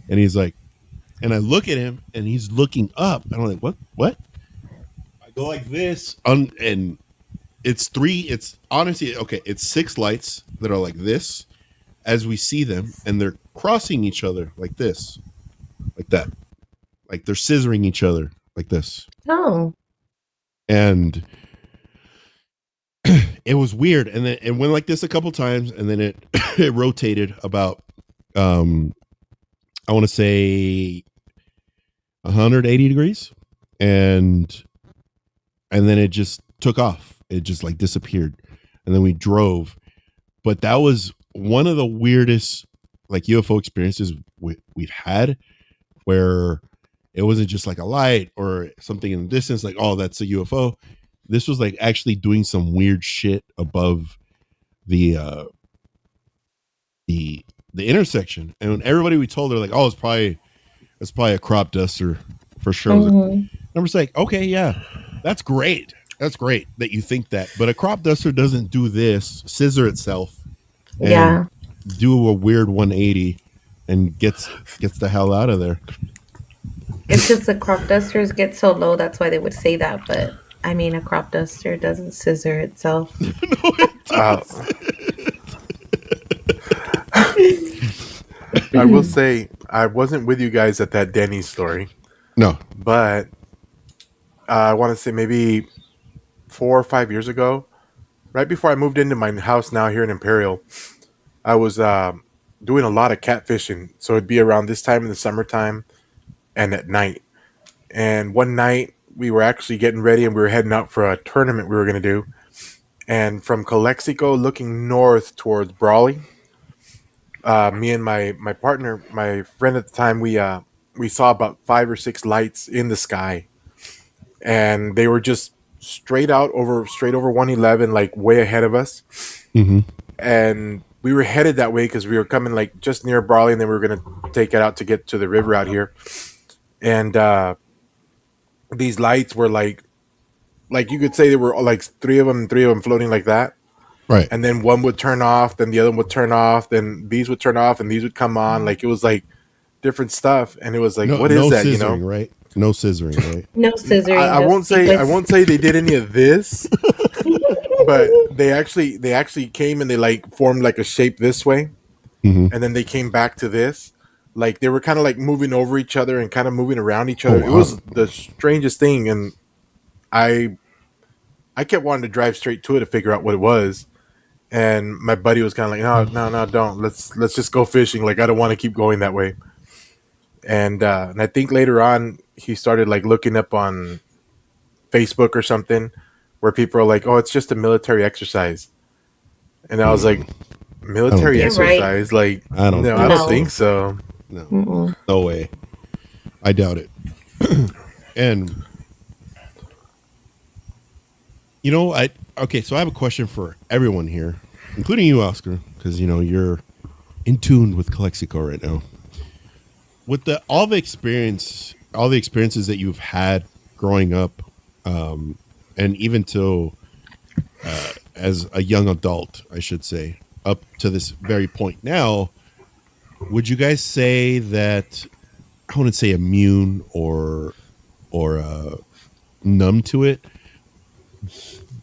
And he's like, and I look at him, and he's looking up, and I'm like, what? What? I go like this, and it's three. It's honestly okay. It's six lights that are like this as we see them, and they're crossing each other like this, like that, like they're scissoring each other like this,
Oh,
and it was weird. And then it went like this a couple times, and then it it rotated about, um, I want to say 180 degrees, and then it just took off. It just like disappeared, and then we drove. But that was one of the weirdest like UFO experiences we've had, where it wasn't just like a light or something in the distance, like, oh, that's a UFO. This was like actually doing some weird shit above the the intersection. And when everybody we told, they're like, oh, it's probably a crop duster for sure.
mhm.
I'm just like, okay, yeah, that's great. That's great that you think that. But a crop duster doesn't do this, scissor itself, and
Yeah.
do a weird 180 and gets the hell out of there.
It's just the crop dusters get so low. That's why they would say that. But I mean, a crop duster doesn't scissor itself.
No, it
Uh,
does.
I will say I wasn't with you guys at that Denny's story,
No.
but I want to say maybe 4 or 5 years ago, right before I moved into my house now here in Imperial, I was doing a lot of catfishing. So it'd be around this time in the summertime and at night. And one night we were actually getting ready and we were heading out for a tournament we were going to do. And from Calexico looking north towards Brawley, me and my partner, my friend at the time, we saw about 5 or 6 lights in the sky, and they were just straight over 111, like way ahead of us.
Mm-hmm.
And we were headed that way because we were coming like just near Brawley, and then we were gonna take it out to get to the river out here. And these lights were like you could say they were like three of them floating like that.
Right.
And then one would turn off, then the other one would turn off, then these would turn off, and these would come on. Like it was like different stuff, and it was like,
No,
what is
no
that?
scissoring, right? No scissoring, right?
No scissoring,
I
no
won't say
sequence.
they did any of this, but they actually came and they like formed like a shape this way,
Mm-hmm.
and then they came back to this. Like they were kind of like moving over each other and kind of moving around each
Oh
other. It
wow.
was the strangest thing, and I I kept wanting to drive straight to it to figure out what it was. And my buddy was kind of like, no, don't. Let's just go fishing. Like I don't want to keep going that way. And I think later on he started like looking up on Facebook or something where people are like, oh, it's just a military exercise. And I was like,
I don't
military
think
You're
so.
right.
exercise? Like,
I don't
no, I
think
don't
No.
think so.
No,
Mm-mm.
no way. I doubt it. And you know, I okay. So I have a question for everyone here, including you, Oscar, because you know you're in tune with Calexico right now. With all the experiences that you've had growing up, and even till as a young adult, I should say, up to this very point now, would you guys say that I wouldn't say immune or numb to it,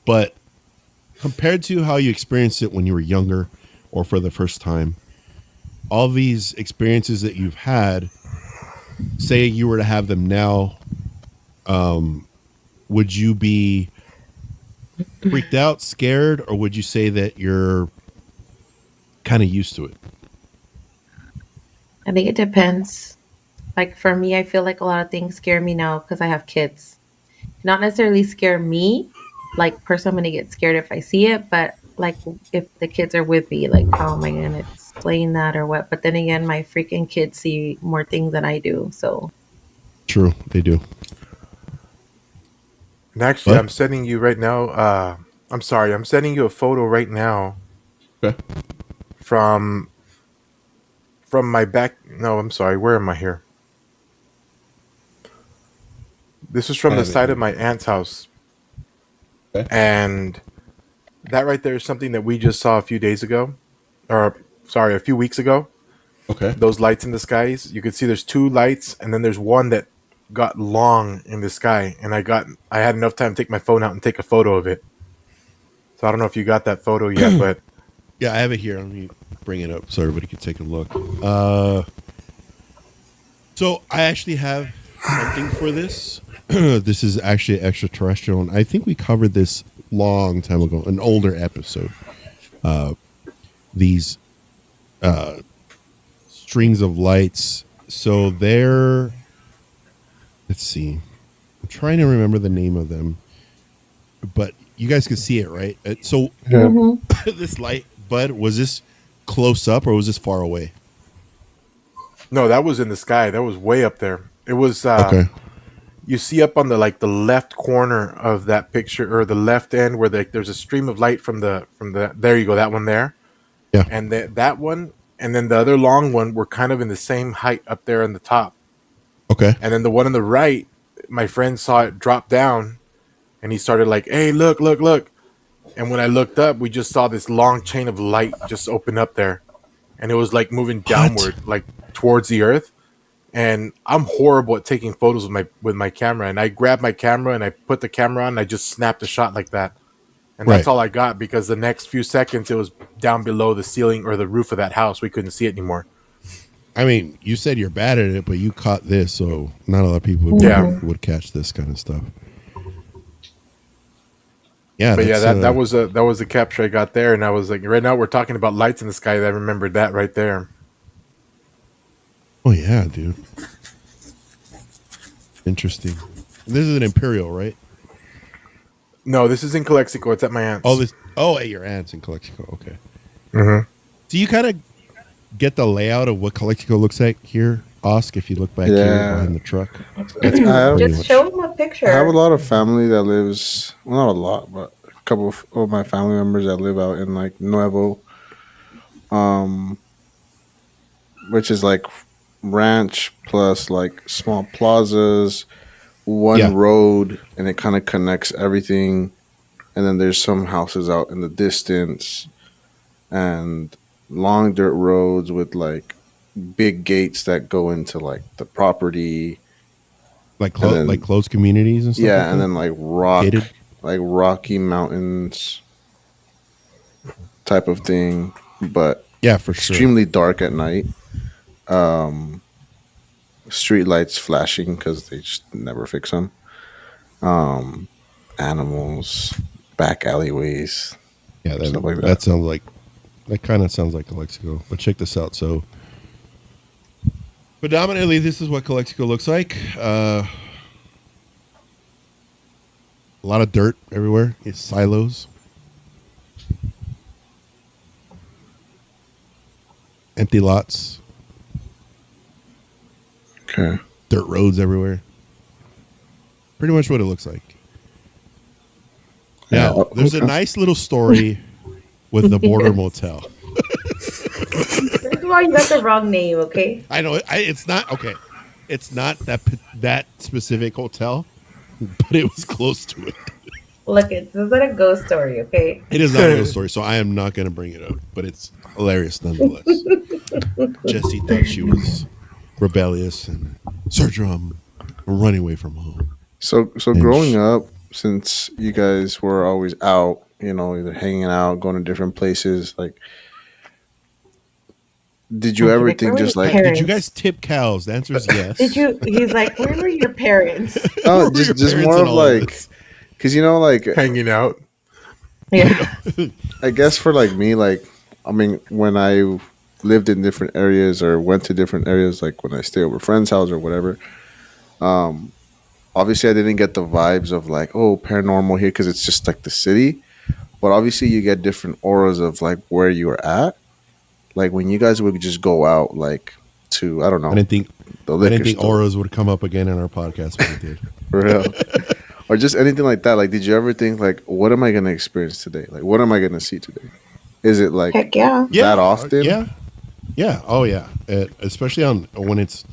but compared to how you experienced it when you were younger or for the first time, all these experiences that you've had, say you were to have them now, would you be freaked out, scared, or would you say that you're kind of used to it?
I think it depends. Like for me, I feel like a lot of things scare me now because I have kids. Not necessarily scare me, like personally, I'm gonna get scared if I see it, but like if the kids are with me, like how am I gonna explain that or what? But then again, my freaking kids see more things than I do, so
True, they do.
And actually,
But
I'm sending you right now. I'm sorry, I'm sending you a photo right now
okay.
from my back. No, I'm sorry. Where am I here? This is
I
from the
have it
side of
here.
my aunt's house,
Okay.
and that right there is something that we just saw a few days ago, or sorry, a few weeks ago.
Okay.
Those lights in the skies, you could see there's two lights, and then there's one that got long in the sky, and I had enough time to take my phone out and take a photo of it. So I don't know if you got that photo yet, but
Yeah, I have it here. Let me bring it up so everybody can take a look. Uh, so I actually have something for this. This is actually extraterrestrial, and I think we covered this long time ago, an older episode. These strings of lights. So they're, let's see. I'm trying to remember the name of them, but you guys can see it, right? So
Yeah.
hmm
this light, Bud, was this close up or was this far away?
no, that was in the sky. That was way up there. It was
Okay.
you see up on the like the left corner of that picture or the left end where there's a stream of light from the there you go, that one there.
Yeah.
And that one and then the other long one were kind of in the same height up there on the top.
Okay.
And then the one on the right, my friend saw it drop down and he started like, "Hey, look, look, look." And when I looked up, we just saw this long chain of light just open up there. And it was like moving
What?
downward, like towards the earth. And I'm horrible at taking photos with my camera. And I grabbed my camera and I put the camera on and I just snapped a shot like that. And that's
Right.
all I got because the next few seconds it was down below the ceiling or the roof of that house. We couldn't see it anymore.
I mean, you said you're bad at it, but you caught this, so not a lot of people would,
Yeah.
would catch this kind of stuff. Yeah,
But yeah,
that's
that was a capture I got there, and I was like, right now we're talking about lights in the sky. I remembered that right there.
oh yeah, dude. Interesting. This is an Imperial, right?
No, this is in Calexico. It's at my aunt's.
At your aunt's in Calexico. Okay.
Mhm.
Do you kind of get the layout of what Calexico looks like here, Osk, if you look back here
Yeah.
behind the truck?
I have,
Pretty
just
much.
show them a
I
picture.
have a lot of family that lives, well, not a lot, but a couple of my family members that live out in like Nuevo, um, which is like ranch plus like small plazas, one
Yeah.
road, and it kind of connects everything. And then there's some houses out in the distance and long dirt roads with like big gates that go into like the property. and then
like closed communities and stuff like
yeah, and
that.
then
Gated.
like rocky mountains type of thing, but
Yeah, for sure.
extremely dark at night. Um, Street lights flashing because they just never fix them. Um, Animals, back alleyways,
Yeah,
stuff like that.
that sounds like that kind of sounds like Calexico. But check this out. So predominantly, this is what Calexico looks like. A lot of dirt everywhere. It's silos, empty lots,
Okay.
dirt roads everywhere. Pretty much what it looks like.
Yeah.
Now, there's a
Okay.
nice little story with the Border
Yes.
Motel.
First of all, you got the wrong name, okay?
I know it's not okay. It's not that specific hotel, but it was close to it.
Look, this is not a ghost story, okay?
It is not a ghost story, so I am not going to bring it up. But it's hilarious nonetheless. Jessie thought she was rebellious and Sir running away from home.
So
And
growing up, since you guys were always out, either hanging out, going to different places, like, did you
And he's
ever
like, where
think
were your
just like,
did you guys
parents?
tip cows? The answer is yes.
Did you? He's like, where were your parents?
Where
oh,
were your
just
parents
more
in
of
all of
like,
this?
because like,
Hanging out.
Yeah.
I guess for like me, like, I mean, when I lived in different areas or went to different areas, like when I stay over friends' house or whatever, um, obviously I didn't get the vibes of like, oh, paranormal here because it's just like the city. But obviously you get different auras of like where you were at. Like when you guys would just go out, like to I don't
I
know
didn't think
the
I
liquor
didn't think
store,
auras would come up again in our podcast, but it did.
for real, or just anything like that. Like, did you ever think like, what am I gonna experience today? Like, what am I gonna see today? Is it like
Heck yeah.
that
Yeah,
often?
yeah. Oh yeah, especially on when it's.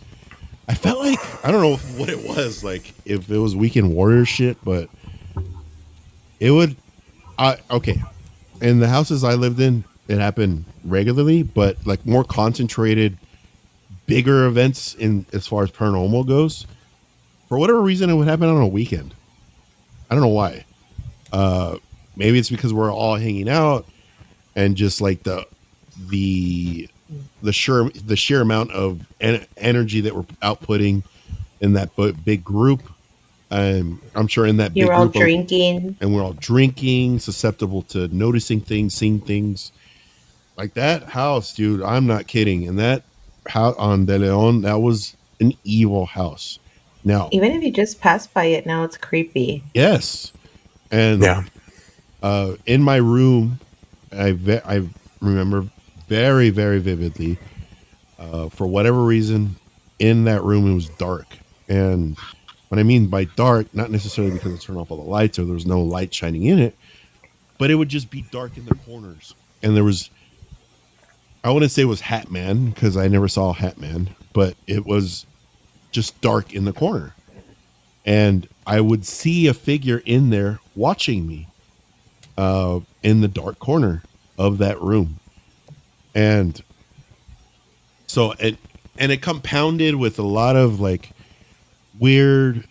I felt like I don't know what it was like if it was Weekend Warrior shit, but it would. Okay, in the houses I lived in, it happened regularly, but like more concentrated, bigger events in as far as paranormal goes. For whatever reason, it would happen on a weekend. I don't know why. Uh, Maybe it's because we're all hanging out and just like the the sheer amount of energy that we're outputting in that big group. I'm sure in that big
You're all
group of,
drinking.
and we're all drinking, susceptible to noticing things, seeing things. Like that house, dude, I'm not kidding. And that house on De Leon, that was an evil house. Now,
Even if you just pass by it now, it's creepy.
yes, and
Yeah.
in my room, I remember very very vividly. For whatever reason, in that room it was dark, and what I mean by dark, not necessarily because I turned off all the lights or there was no light shining in it, but it would just be dark in the corners, and there was. I wouldn't say it was Hat Man because I never saw Hat Man, but it was just dark in the corner. And I would see a figure in there watching me in the dark corner of that room. And so it compounded with a lot of like weird,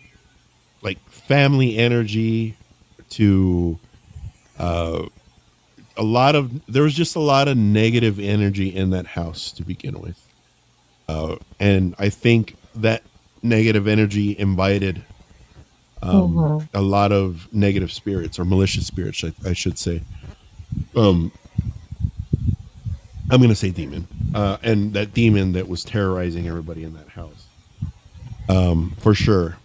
like family energy to there was just a lot of negative energy in that house to begin with. And I think that negative energy invited
Mm-hmm.
a lot of negative spirits or malicious spirits, I should say. I'm going to say demon, and that demon that was terrorizing everybody in that house, for sure.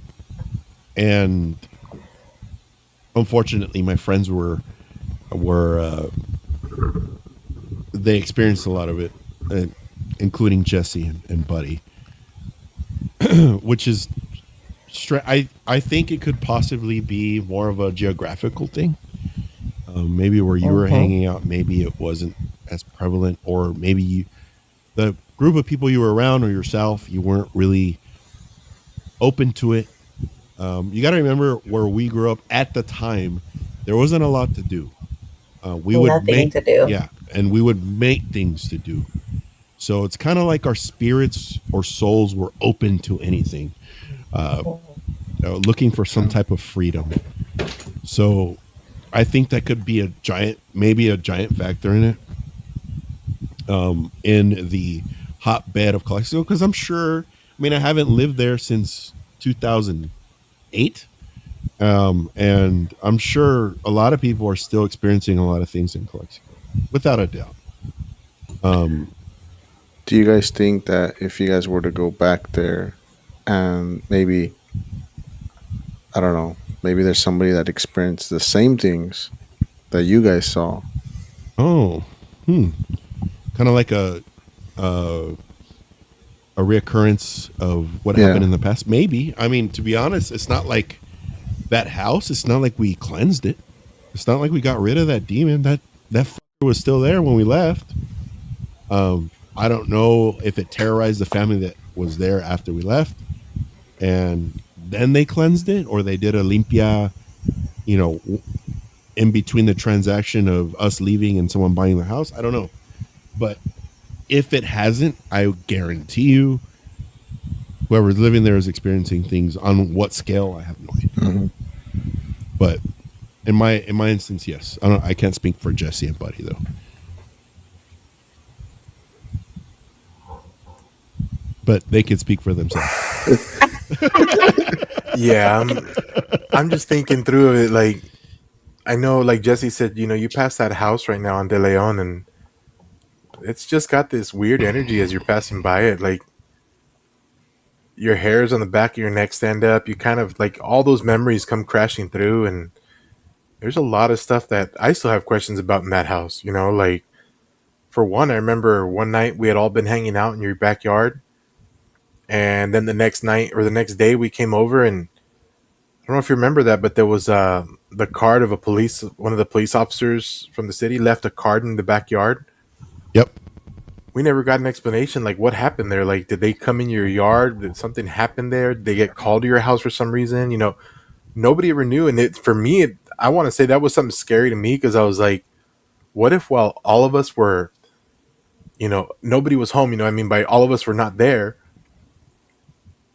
And unfortunately, my friends were they experienced a lot of it, including Jesse and Buddy, which is I think it could possibly be more of a geographical thing. Maybe where you were
Mm-hmm.
hanging out, maybe it wasn't as prevalent, or maybe the group of people you were around or yourself, you weren't really open to it. You got to remember where we grew up at the time, there wasn't a lot to do. We would
Nothing
make,
to do.
yeah, and we would make things to do. So it's kind of like our spirits or souls were open to anything. looking for some type of freedom. So I think that could be maybe a giant factor in it, in the hotbed of Calexico, because I'm sure. I mean, I haven't lived there since 2008, and I'm sure a lot of people are still experiencing a lot of things in Calexico, without a doubt.
Do you guys think that if you guys were to go back there and maybe, I don't know, maybe there's somebody that experienced the same things that you guys saw?
Oh, kind of like a reoccurrence of what
Yeah.
happened in the past. Maybe. I mean, to be honest, it's not like that house. It's not like we cleansed it. It's not like we got rid of that demon. That fucker was still there when we left. I don't know if it terrorized the family that was there after we left, and then they cleansed it, or they did a limpia, in between the transaction of us leaving and someone buying the house. I don't know, but if it hasn't, I guarantee you, whoever's living there is experiencing things. On what scale, I have no idea.
Mhm.
But in my instance, yes. I can't speak for Jesse and Buddy though. But they can speak for themselves.
Yeah, I'm just thinking through it. Like, I know, like Jesse said, you pass that house right now on De Leon, and it's just got this weird energy as you're passing by it. Like, your hairs on the back of your neck stand up. You kind of like all those memories come crashing through, and there's a lot of stuff that I still have questions about in that house. Like, for one, I remember one night we had all been hanging out in your backyard, and then the next night or the next day we came over, and I don't know if you remember that, but there was the card of one of the police officers from the city left a card in the backyard.
Yep.
We never got an explanation, like what happened there. Like, did they come in your yard? Did something happen there? Did they get called to your house for some reason? Nobody ever knew. And for me, I want to say that was something scary to me, because I was like, what if while all of us were, nobody was home, I mean, by all of us were not there,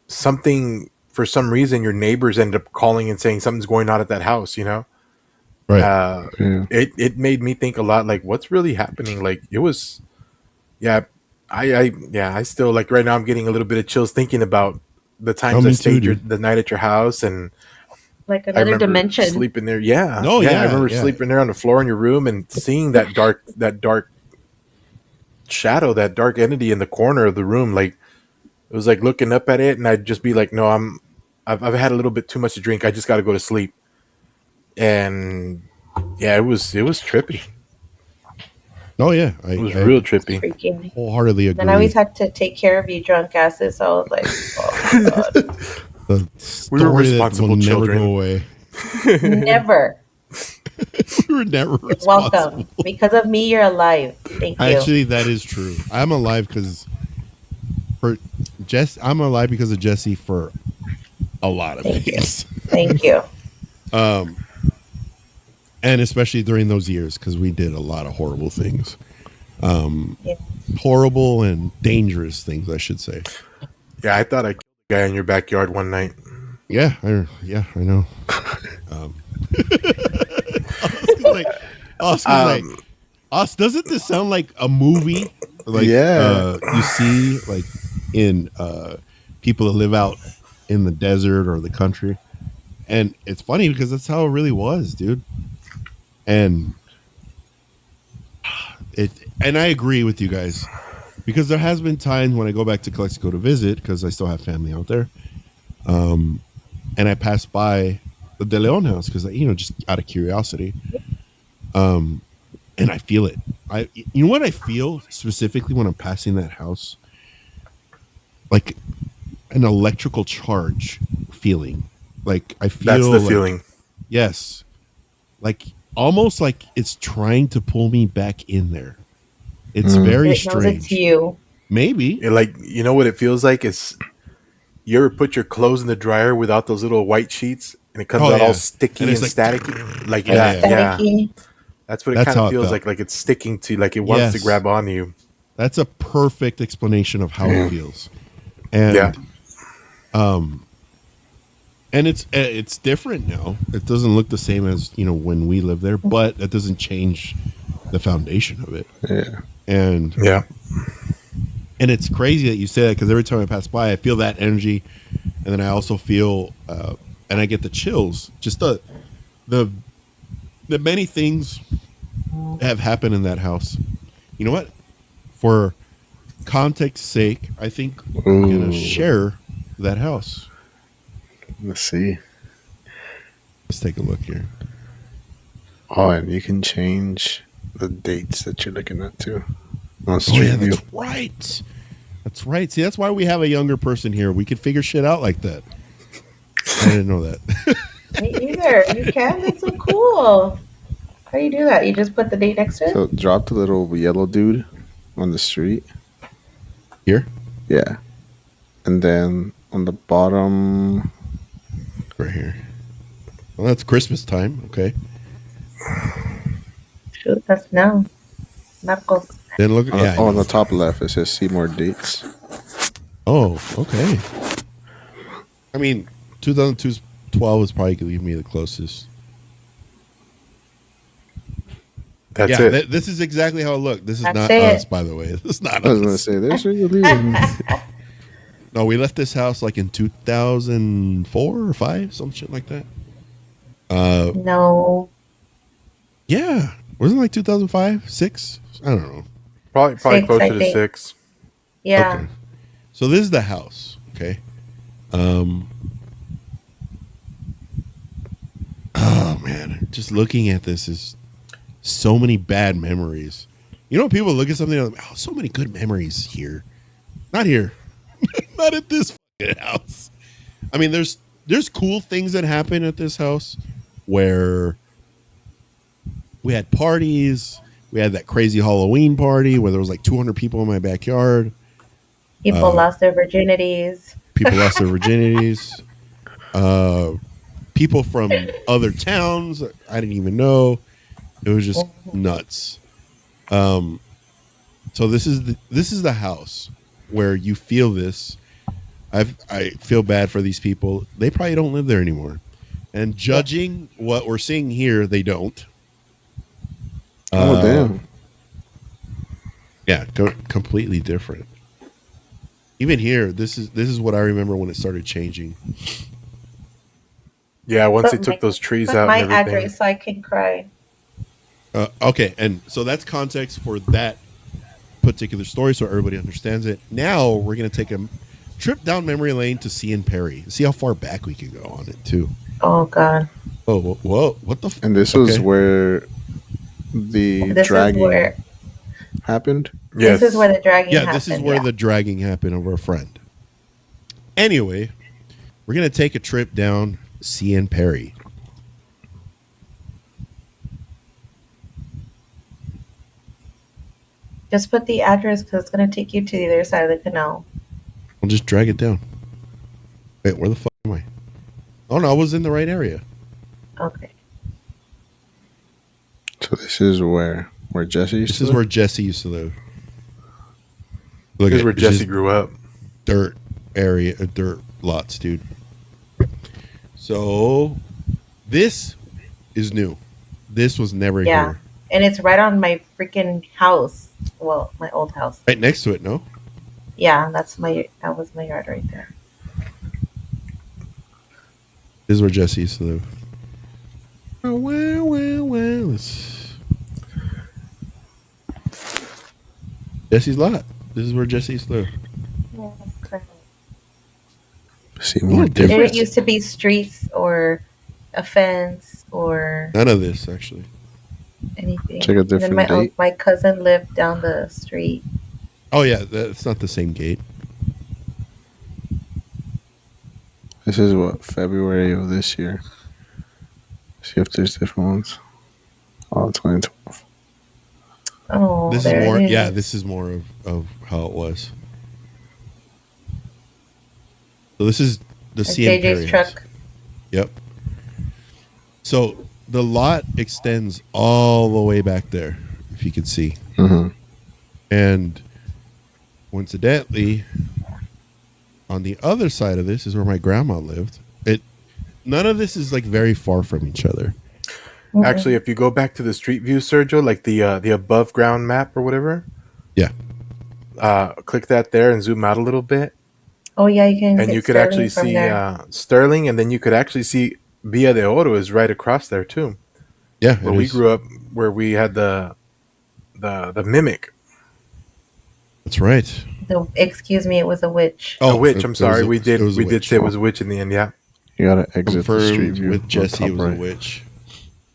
something, for some reason, your neighbors ended up calling and saying something's going on at that house.
Right.
Yeah.
It made me think a lot, like, what's really happening? Like, it was, yeah, I still, like, right now I'm getting a little bit of chills thinking about the times I
me
stayed
too, dude.
the night at your house, and
Like
I
another
remember
dimension.
sleeping there. Yeah.
Oh,
yeah.
yeah,
I remember
yeah.
sleeping there on the floor in your room and seeing that dark shadow, that dark entity in the corner of the room. Like, it was like looking up at it, and I'd just be like, no, I've had a little bit too much to drink. I just got to go to sleep. And yeah, it was trippy.
Oh yeah,
It was real trippy.
Freaking.
wholeheartedly agree.
And I always had to take care of you drunk asses. So I was like, oh my God.
The
We were
story that
responsible
will
children.
never go away.
Never.
We were never
You're
responsible.
welcome. Because of me, you're alive. Thank you.
Actually, that is true. I'm alive because I'm alive because of Jesse for a lot of
Thank you.
things.
Thank you.
And especially during those years, because we did a lot of horrible things.
Yeah.
Horrible and dangerous things, I should say.
Yeah, I thought I killed a guy in your backyard one night.
Yeah, I know. Oscar's like, doesn't this sound like a movie? Like,
Yeah.
You see, like, in people that live out in the desert or the country. And it's funny because that's how it really was, dude. And I agree with you guys, because there has been times when I go back to Calexico to visit, because I still have family out there, and I pass by the De Leon house because, just out of curiosity, and I feel it. You know what I feel specifically when I'm passing that house? Like an electrical charge feeling. Like I feel
That's the
like,
feeling.
yes, like almost like it's trying to pull me back in there. It's very
It knows
strange.
it's you.
Maybe.
Like, you know what it feels like? It's, you ever put your clothes in the dryer without those little white sheets, and it comes out all sticky and
it's like,
staticky? Like
Yeah,
that. Yeah.
Staticky.
That's what it
That's
kind
how
of
it
feels
felt.
like it's sticking to, like it wants to
Yes.
grab onto you.
That's a perfect explanation of how it feels. And
Yeah.
And it's different now. It doesn't look the same as when we lived there, but that doesn't change the foundation of it.
Yeah.
And
Yeah.
and it's crazy that you say that, because every time I pass by, I feel that energy, and then I also feel, and I get the chills. Just the the many things that have happened in that house. You know what? For context's sake, I think we're gonna
Ooh.
share that house.
Let's see.
Let's take a look here.
Oh, and you can change the dates that you're looking at too on
Oh
Street
yeah,
View.
that's right. That's right. See, that's why we have a younger person here. We could figure shit out like that. I didn't know that.
Me either. You can? That's so cool. How do you do that? You just put the date next to it?
So drop the little yellow dude on the street.
Here,
Yeah. And then on the bottom,
right here. Well, that's Christmas time. Okay.
Shoot, that's no. Narcos.
Then look. Yeah. I
on
know.
the top left, it says see more dates.
Oh, okay. I mean, 2012 is probably going to give me the closest.
That's
Yeah,
it.
this is exactly how it looked. This is
That's
not
it.
us, by the way. This is not
I was gonna
us.
say there's where you're leaving.
No, we left this house like in 2004 or 5, some shit like that.
No.
Yeah, wasn't it like 2005, 6? I don't know.
Probably
6, I
closer to
think.
6.
Yeah.
Okay, so this is the house. Okay. Oh man, just looking at this is so many bad memories. People look at something and like, oh, so many good memories here. Not here. Not at this fucking house. I mean, there's cool things that happen at this house where we had parties. We had that crazy Halloween party where there was like 200 people in my backyard.
People lost their virginities.
People lost their virginities. People from other towns I didn't even know. It was just nuts. So this is the house where you feel this. I feel bad for these people. They probably don't live there anymore. And judging what we're seeing here, they don't.
Oh damn.
Yeah, completely different. Even here, this is what I remember when it started changing.
Yeah, once
Put
they took those trees
Put
out
my
and everything.
address so I can cry.
Okay, and so that's context for that particular story, so everybody understands it. Now we're gonna take a trip down memory lane to C and Perry. See how far back we can go on it too.
Oh God.
Oh, whoa! What the?
And this was where the
This is
dragging
where
happened.
Yes.
this is where the dragging
Yeah,
happened.
this is where the dragging happened of our friend. Anyway, we're gonna take a trip down C and Perry.
Just put the address because it's gonna take you to the other side of the canal.
I'll just drag it down. Wait, where the fuck am I? Oh no, I was in the right area.
Okay.
So this is where Jesse used
This
to
is
live?
where Jesse used to live. Look
This is
at
where
it's
Jesse
just
grew up.
dirt area, dirt lots, dude. So this is new. This was never
Yeah.
here.
And it's right on my freaking house. Well, my old house.
Right next to it, no?
Yeah, that was my yard right there.
This is where Jesse used to live. Oh, well. Jesse's lot. This is where Jesse used to live.
Yeah, correct.
See more
Ooh,
There
different.
didn't used to be streets or a fence or
None of this, actually.
anything.
Check a
And then
different date.
my cousin lived down the street.
Oh, yeah, that's not the same gate.
This is what, February of this year. See if there's different ones. Oh, 2012.
Oh,
This is
there
more,
it is.
yeah, this is more of how it was. So this is the
That's
CM Perry
JJ's
house.
truck.
Yep. So the lot extends all the way back there, if you can see.
Mm-hmm.
And coincidentally, on the other side of this is where my grandma lived. none of this is like very far from each other.
Actually, if you go back to the street view, Sergio, like the above ground map or whatever,
Yeah.
click that there and zoom out a little bit,
Oh yeah, you can
and you
hit
could actually
Sterling from
see
there.
Sterling, and then you could actually see Villa de Oro is right across there too,
Yeah.
where
It
we
is.
grew up, where we had the mimic.
That's right.
Excuse me, it was a witch.
A
Oh,
witch. I'm sorry. We
it was a
did
witch.
say it was a witch in the end. Yeah,
You gotta exit the street
Confirmed
view
with
on
Jesse. It
top
was a
right.
witch.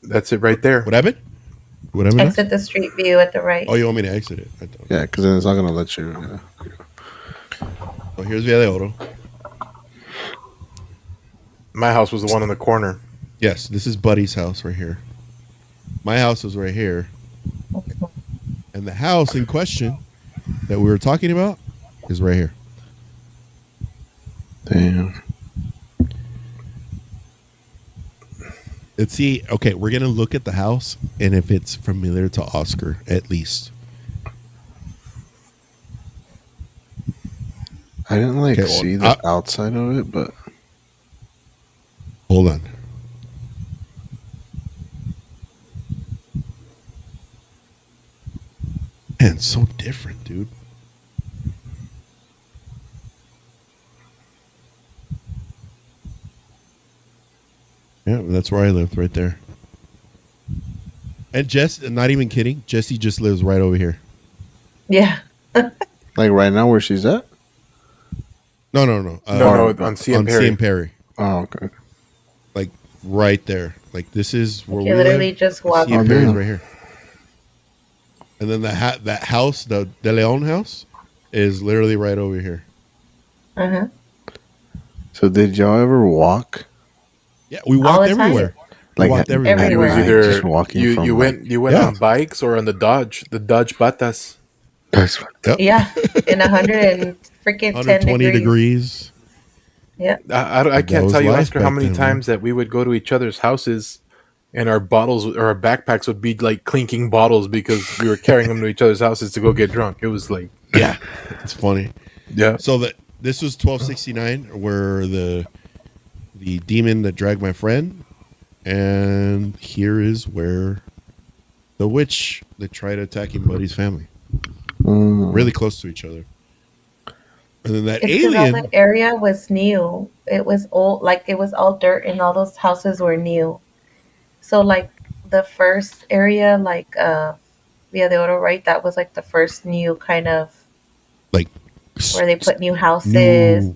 that's it right there.
What happened? What happened?
Exit the street view at the right.
Oh, you want me to exit it? I don't.
Yeah, because then it's not gonna let you.
So here's Villa de Oro.
My house was the one in the corner.
Yes, this is Buddy's house right here. My house is right here. And the house in question that we were talking about is right here.
Damn.
Let's see. Okay, we're going to look at the house and if it's familiar to Oscar, at least.
I didn't like
Okay,
see
well,
the outside of it, but
Hold on. Man, it's so different, dude. Yeah, that's where I lived, right there. And Jess, not even kidding, Jesse just lives right over here.
Yeah.
like right now where she's at.
No.
No, on CM
on
Perry.
CM Perry.
Oh, okay.
Like right there. Like this is where
You
we
literally
live.
just walk.
CM
Oh,
Perry's
damn.
right here. And then that house, the De Leon house, is literally right over here.
Uh-huh.
So did y'all ever walk?
Yeah, we
All
walked
the time.
everywhere.
Like,
we walked
at-
everywhere.
It was
Everywhere.
either
Just walking
you
from,
you
like-
went
Yeah.
on bikes or on the Dodge Batas.
That's
Yep.
Yeah. In 100 and freaking 10
120
degrees.
degrees.
Yeah.
I
That
can't
was
tell you,
life
Oscar, how
back
many
then, man.
times that we would go to each other's houses and our bottles or our backpacks would be like clinking bottles because we were carrying them to each other's houses to go get drunk. It was like,
Yeah, it's funny.
yeah.
So this was 1269, where the demon that dragged my friend, and here is where the witch that tried attacking Buddy's family, really close to each other. And then that
It's because all
alien,
that area was new. It was old, like it was all dirt, and all those houses were new. So like the first area, like Villa de Oro, right? That was like the first new kind of
like
where they put new houses.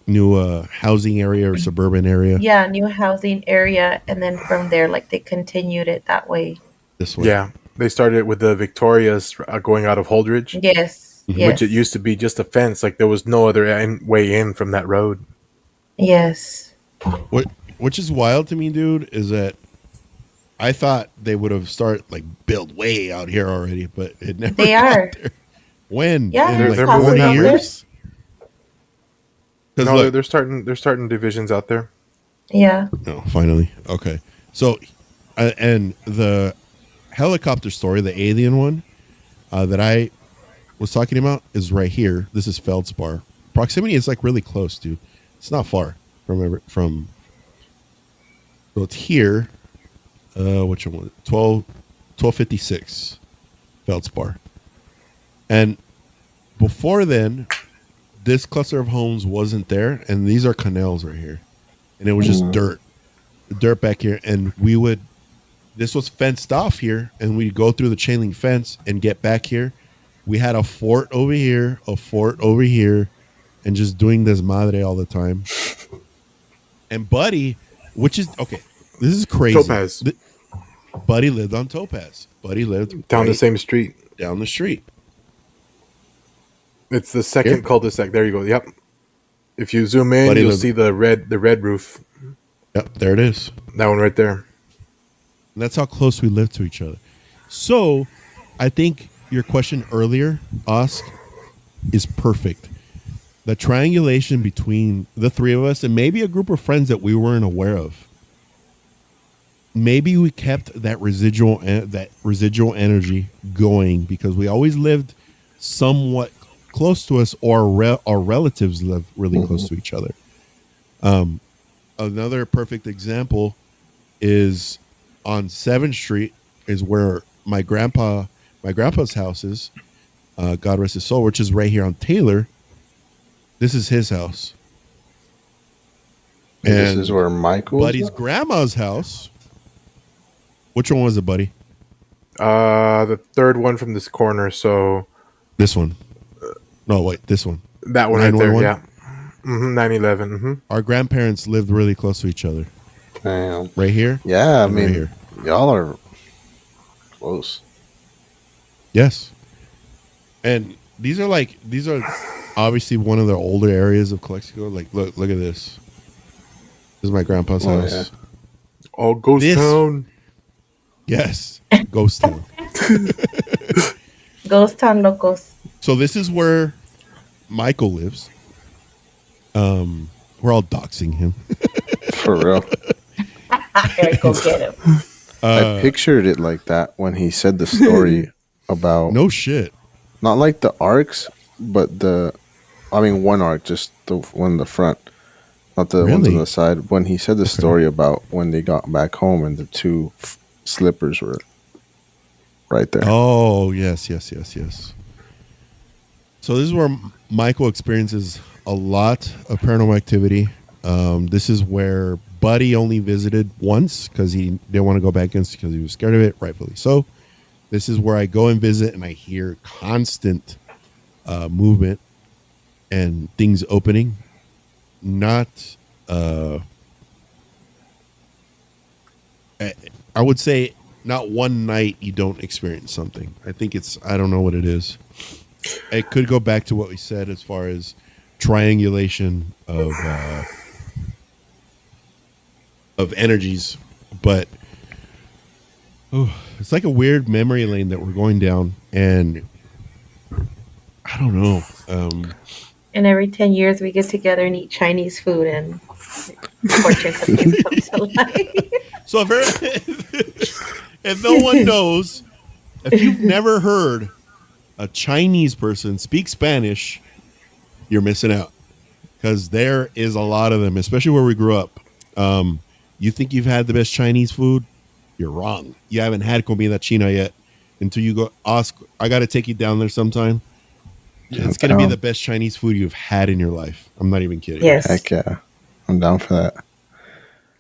new housing area or suburban area.
Yeah, new housing area, and then from there, like they continued it that way.
This way.
Yeah. They started with the Victorias going out of Holdridge,
Yes, yes,
which it used to be just a fence. Like there was no other way in from that road.
yes.
Which is wild to me, dude, is that I thought they would have started like built way out here already, but it never
They
got
are.
there. When?
Yeah,
In
They're-
like
they're
40
moving out there.
years? Because
No,
look,
they're starting divisions out there.
Yeah,
oh, finally. Okay. So, and the helicopter story, the alien one that I was talking about is right here. This is Feldspar. Proximity is like really close, dude. It's not far from. So it's here. Which one? 1256 Feldspar. And before then, this cluster of homes wasn't there, and these are canals right here, and it was just dirt back here, and this was fenced off here, and we'd go through the chain link fence and get back here. We had a fort over here, and just doing this madre all the time. And Buddy, which is okay, this is crazy.
Topaz.
Buddy lived on Topaz. Buddy lived
Down the
right
same street.
down the street.
It's the second
Here.
cul-de-sac. There you go. Yep. If you zoom in,
Buddy
you'll
lived-
see the red roof.
Yep, there it is.
That one right there.
And that's how close we live to each other. So, I think your question earlier, Osk, is perfect. The triangulation between the three of us and maybe a group of friends that we weren't aware of. Maybe we kept that residual energy going because we always lived somewhat close to us, or our relatives live really close to each other. another perfect example is on 7th Street is where my grandpa's house is. God rest his soul, which is right here on Taylor. This is his house.
And this is
And
where Michael's.
Buddy's grandma's house. Which one was it, Buddy?
The third one from this corner. So
This one. No, wait, this one.
that one right there.
911?
Yeah. 911.
Our grandparents lived really close to each other.
Damn.
Right here?
Yeah, I
and
mean,
right here.
y'all are close.
Yes. And these are obviously one of the older areas of Calexico. Like, look at this. This is my grandpa's
Oh,
house.
yeah.
Oh, Ghost
This-
Town.
Yes. Ghost town.
Ghost Town Locos.
So this is where Michael lives. We're all doxing him.
For real.
Here, go get him.
I pictured it like that when he said the story about
No shit.
not like the arcs, but one arc, just the one in the front, not the ones on
Really?
the side. When he said the story about when they got back home and the two slippers were right there.
Oh, yes. So this is where Michael experiences a lot of paranormal activity. This is where Buddy only visited once because he didn't want to go back in because he was scared of it, rightfully so. This is where I go and visit and I hear constant movement and things opening. Not, I would say not one night you don't experience something. I think I don't know what it is. It could go back to what we said as far as triangulation of energies, but it's like a weird memory lane that we're going down, and I don't know.
And every 10 years we get together and eat Chinese food and portraits of things come to life.
So if no one knows, if you've never heard a Chinese person speak Spanish, you're missing out, because there is a lot of them, especially where we grew up. You think you've had the best Chinese food? You're wrong. You haven't had comida china yet until you go ask. I got to take you down there sometime. It's going to be the best Chinese food you've had in your life. I'm not even kidding.
Yes.
Heck yeah. I'm down for that.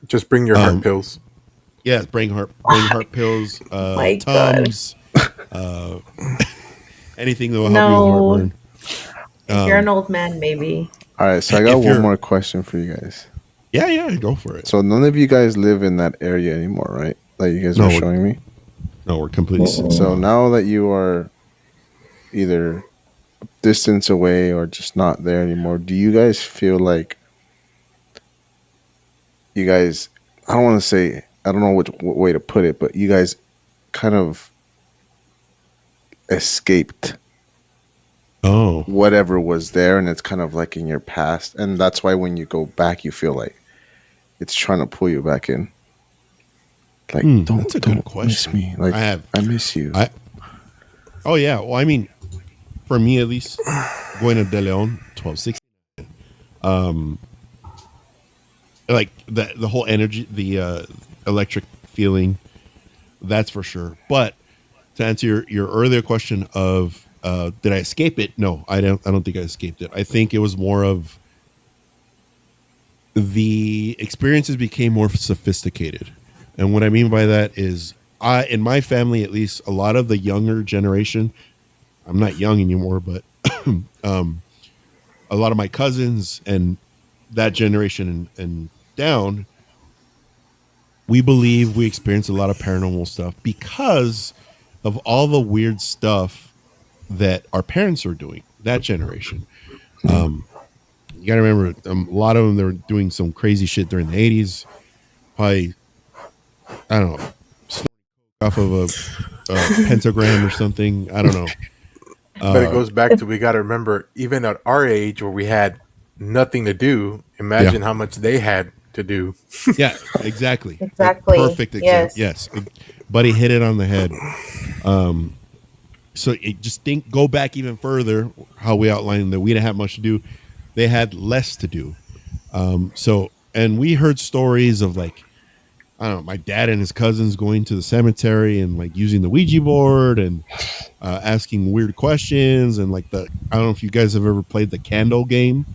Just bring your heart pills.
Yeah, bring heart pills,
My
Tums, anything that will help you with heartburn.
If you're an old man, maybe.
All right, so I got
If you're-
one more question for you guys.
Yeah, go for it.
So none of you guys live in that area anymore, right? Like you guys
No,
were
we're-
showing me.
No, we're completely.
So now that you are either distance away or just not there anymore, do you guys feel like you guys, I don't want to say, I don't know what way to put it, but you guys kind of escaped
Oh,
whatever was there and it's kind of like in your past, and that's why when you go back you feel like it's trying to pull you back in, like
that's a good
miss
question.
me, like
I
miss you.
Oh yeah. Well, I mean, for me at least, going to De Leon 1260, like the whole energy, the electric feeling, that's for sure. But to answer your earlier question of did I escape it? No, I don't think I escaped it. I think it was more of the experiences became more sophisticated. And what I mean by that is, in my family, at least, a lot of the younger generation, I'm not young anymore, but a lot of my cousins and that generation and down, we believe we experience a lot of paranormal stuff because of all the weird stuff that our parents are doing, that generation. You got to remember, a lot of them, they were doing some crazy shit during the 80s. Probably, I don't know, off of a pentagram or something. I don't know.
But it goes back to, we got to remember, even at our age where we had nothing to do, imagine how much they had to do.
Yeah, exactly.
Exactly.
A perfect example.
Yes.
Yes. Buddy hit it on the head. So go back even further, how we outlined that we didn't have much to do. They had less to do. So and we heard stories of like, I don't know, my dad and his cousins going to the cemetery and like using the Ouija board and asking weird questions, and like I don't know if you guys have ever played the candle game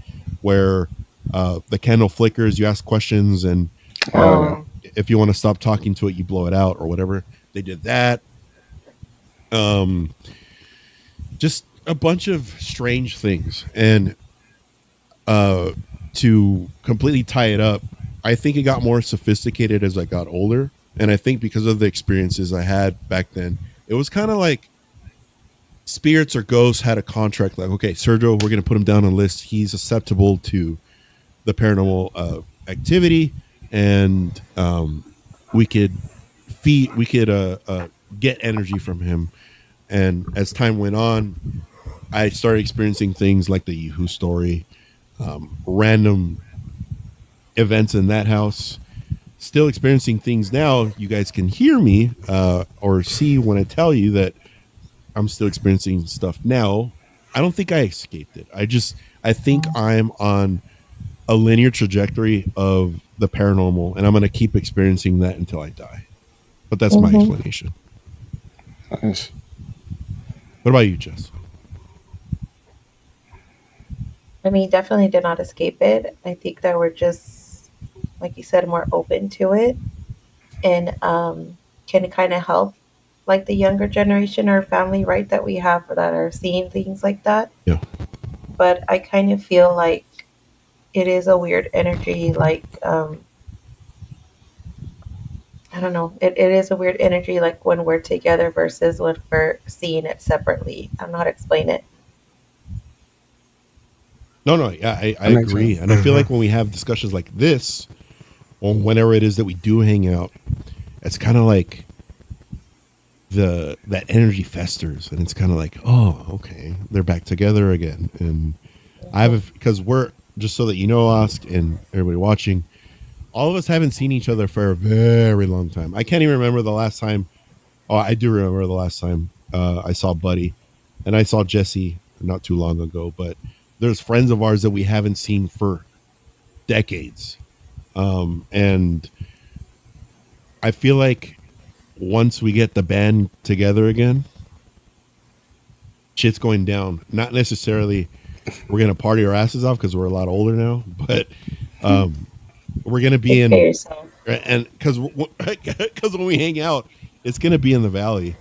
where the candle flickers, you ask questions, and
Oh yeah.
if you want to stop talking to it, you blow it out or whatever. They did that. Um, just a bunch of strange things, and uh, to completely tie it up, I think it got more sophisticated as I got older, and I think because of the experiences I had back then, it was kind of like spirits or ghosts had a contract. Like, okay, Sergio, we're going to put him down on a list. He's susceptible to the paranormal activity, and we could get energy from him. And as time went on, I started experiencing things like the Yehu story, random events in that house. Still experiencing things now. You guys can hear me or see when I tell you that I'm still experiencing stuff now. I don't think I escaped it. I think I'm on a linear trajectory of the paranormal, and I'm going to keep experiencing that until I die. But that's my explanation.
Nice.
What about you, Jess?
I mean, definitely did not escape it. I think that we're just, like you said, more open to it, and can kind of help like the younger generation or family, right, that we have that are seeing things like that.
Yeah.
But I kind of feel like it is a weird energy, like I don't know. It is a weird energy, like when we're together versus when we're seeing it separately. I don't know how to explain it.
No, yeah, I
That makes
agree.
sense.
And I feel like when we have discussions like this, or whenever it is that we do hang out, it's kind of like that energy festers, and it's kind of like, oh, okay, they're back together again. And because we're, just so that you know, Osk and everybody watching, all of us haven't seen each other for a very long time. I can't even remember the last time. Oh, I do remember the last time I saw Buddy, and I saw Jesse not too long ago. But there's friends of ours that we haven't seen for decades, and I feel like once we get the band together again, shit's going down. Not necessarily we're gonna party our asses off because we're a lot older now, but we're gonna be
Take care of
in,
yourself.
and because when we hang out, it's gonna be in the valley.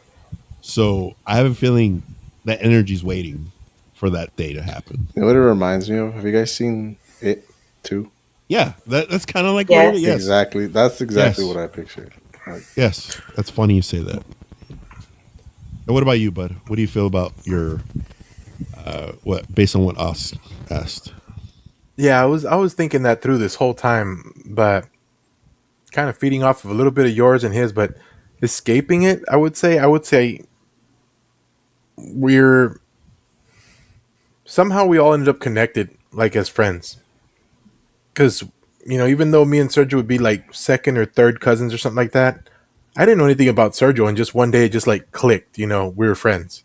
So I have a feeling that energy's waiting for that day to happen.
You know what it reminds me of? Have you guys seen It too?
Yeah, that's kind of like what it is.
Yes.
Yes,
Exactly. That's exactly
yes,
what I pictured. Like,
yes. That's funny you say that. And what about you, bud? What do you feel about your what based on what us asked?
Yeah, I was thinking that through this whole time, but kind of feeding off of a little bit of yours and his, but escaping it, I would say we're somehow we all ended up connected, like as friends. Because even though me and Sergio would be like second or third cousins or something like that, I didn't know anything about Sergio, and just one day it just like clicked. We were friends.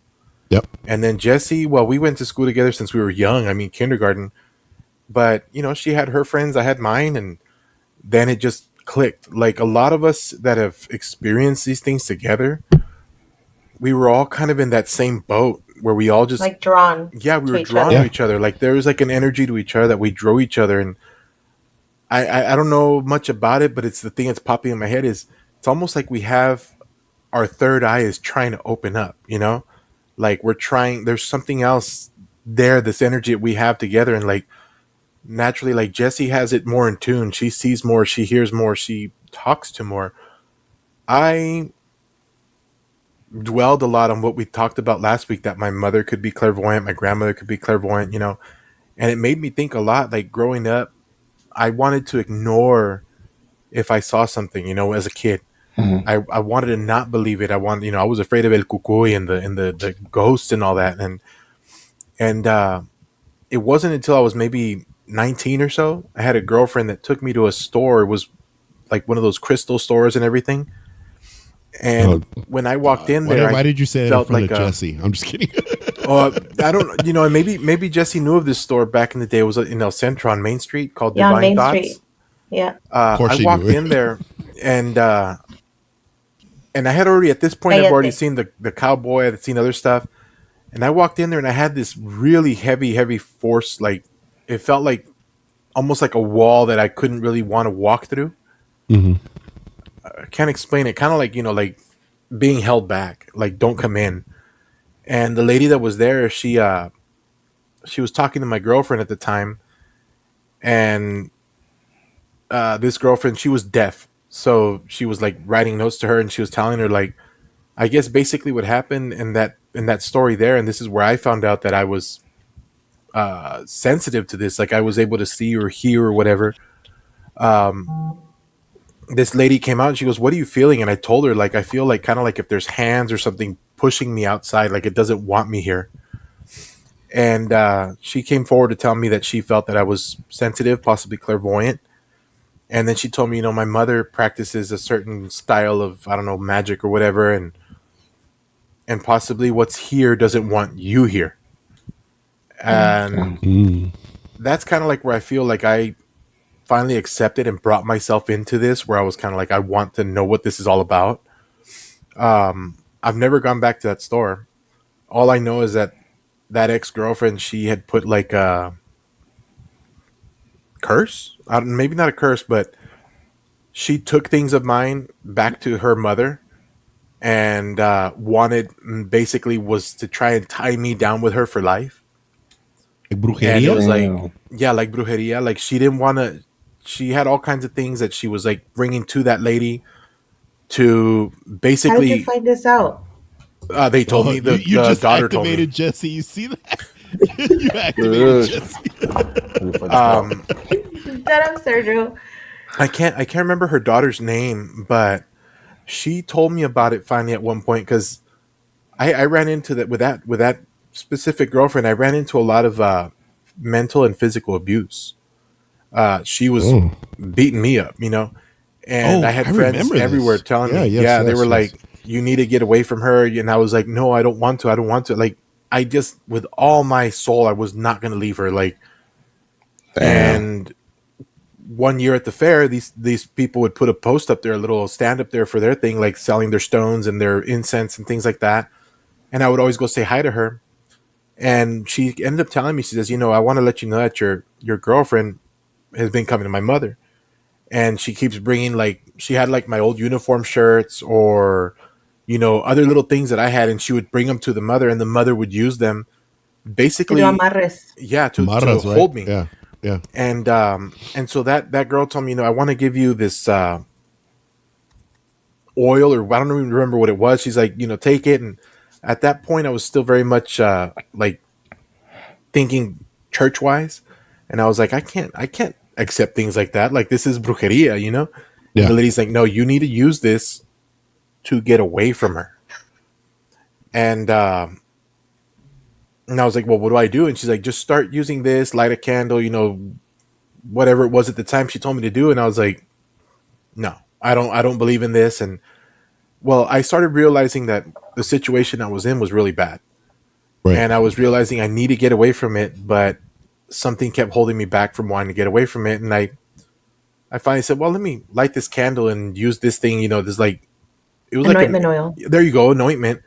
Yep.
And then Jessie, well, we went to school together since we were young. I mean, kindergarten. But she had her friends, I had mine, and then it just clicked. Like a lot of us that have experienced these things together, we were all kind of in that same boat where we all just,
Like drawn
yeah, we
to
were
each
drawn to
other.
Yeah.
each other. Like there was like an energy to each other that we drove each other. And I don't know much about it, but it's the thing that's popping in my head is it's almost like we have our third eye is trying to open up. Like we're trying, there's something else there, this energy that we have together. And like naturally, like Jessie has it more in tune. She sees more, she hears more, she talks to more. I dwelled a lot on what we talked about last week, that my mother could be clairvoyant, my grandmother could be clairvoyant. And it made me think a lot. Like growing up, I wanted to ignore if I saw something, as a kid.
mhm.
I wanted to not believe it. I was afraid of El Cucuy and the ghosts and all that. And it wasn't until I was maybe 19 or so, I had a girlfriend that took me to a store. It was like one of those crystal stores and everything.
Oh,
And when I walked in there, I
why did you say that in
felt
front
like
of Jesse? I'm just kidding.
I don't, and maybe Jesse knew of this store back in the day. It was in El Centro on Main Street called
Yeah, on
Divine
Main
Thoughts.
Street. Yeah.
Of course
I
she knew
walked
it.
in there, and I had already at this point I've already
Cállate.
seen the cowboy. I'd seen other stuff, and I walked in there and I had this really heavy force. Like it felt like almost like a wall that I couldn't really want to walk through.
Hmm.
I can't explain it. Kind of like like being held back. Like don't come in. And the lady that was there, she was talking to my girlfriend at the time, and this girlfriend she was deaf, so she was like writing notes to her, and she was telling her like I guess basically what happened in that story there, and this is where I found out that I was sensitive to this, like I was able to see or hear or whatever. Um, this lady came out and she goes, "What are you feeling?" And I told her like I feel like kind of like if there's hands or something pushing me outside, like it doesn't want me here. And she came forward to tell me that she felt that I was sensitive, possibly clairvoyant. And then she told me, my mother practices a certain style of I don't know magic or whatever, and possibly what's here doesn't want you here.
Okay.
And that's kind of like where I feel like I finally accepted and brought myself into this, where I was kind of like, I want to know what this is all about. I've never gone back to that store. All I know is that that ex girlfriend, she had put like a curse. Maybe not a curse, but she took things of mine back to her mother and wanted basically was to try and tie me down with her for life.
Like
And it
brujeria?
was like,
Damn.
yeah, like brujeria. Like she didn't want to. She had all kinds of things that she was like bringing to that lady to
How did you
basically.
find this out?
They told
Oh,
me
you
the
just
daughter told me.
activated Jesse. You see that? You activated
Ugh.
Jesse.
You fucked up.
Um,
Shut up, Sergio.
I can't remember her daughter's name, but she told me about it finally at one point because I ran into that with that specific girlfriend. I ran into a lot of mental and physical abuse. She was
Oh,
beating me up, and I
oh,
had
I
friends
remember
everywhere
this.
telling
Yeah,
me,
yes,
yeah, they were
yes, yes.
like, you need to get away from her. And I was like, no, I don't want to. I don't want to. Like, I just, with all my soul, I was not going to leave her. Like,
Damn.
and one year at the fair, these people would put a post up there, a little stand up there for their thing, like selling their stones and their incense and things like that. And I would always go say hi to her. And she ended up telling me, she says, I want to let you know that your girlfriend has been coming to my mother, and she keeps bringing like she had like my old uniform shirts or other little things that I had, and she would bring them to the mother, and the mother would use them
To do
basically,
amarres.
yeah, to
Maras, right?
hold me.
Yeah, yeah.
And so that girl told me, I want to give you this oil, or I don't even remember what it was. She's like, take it. And at that point I was still very much like thinking church wise, and I was like, I can't accept things like that. Like this is brujeria. And
Yeah.
the lady's like, no, you need to use this to get away from her. And I was like, well, what do I do? And she's like, just start using this, light a candle, whatever it was at the time she told me to do. And I was like, no, I don't believe in this. And well, I started realizing that the situation I was in was really bad.
Right.
And I was realizing I need to get away from it, but something kept holding me back from wanting to get away from it. And I finally said, well, let me light this candle and use this thing, this like, it was like
Anointment oil.
there you go, anointment.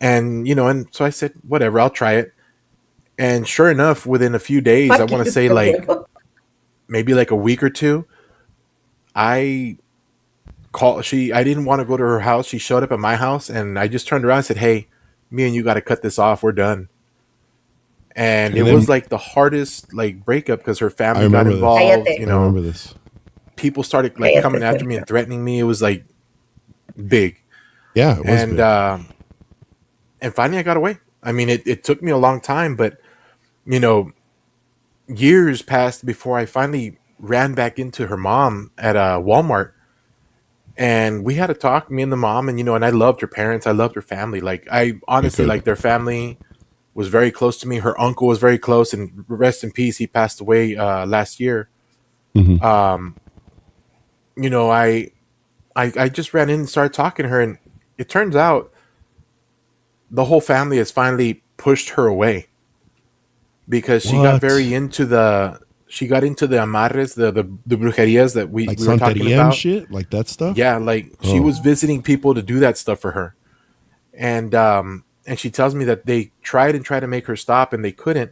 And, and so I said, whatever, I'll try it. And sure enough, within a few days, I
Fuck
want
you,
to say like
Sergio.
maybe like a week or two, I I didn't want to go to her house. She showed up at my house, and I just turned around and said, hey, me and you got to cut this off. We're done. And it
And
was
then
like the hardest like breakup because her
I
family got
remember this.
involved.
Cállate.
I remember this.
People started like
Cállate,
coming after me and
Sergio.
threatening me. It was like big.
Yeah, it was
And
big.
and finally I got away. I mean, it took me a long time, but you know, years passed before I finally ran back into her mom at a Walmart, and we had a talk, me and the mom, and and I loved her parents, I loved her family. Like I
I
honestly
could.
like their family was very close to me. Her uncle was very close, and rest in peace, he passed away last year.
Hmm.
Um, you know, I just ran in and started talking to her, and it turns out the whole family has finally pushed her away because she got
What?
very into the she got into the amarres, the brujerias that
Like
we were talking
Santeria and
about.
shit, like that stuff.
Yeah, like she
Oh,
was visiting people to do that stuff for her, and she tells me that they tried to make her stop and they couldn't.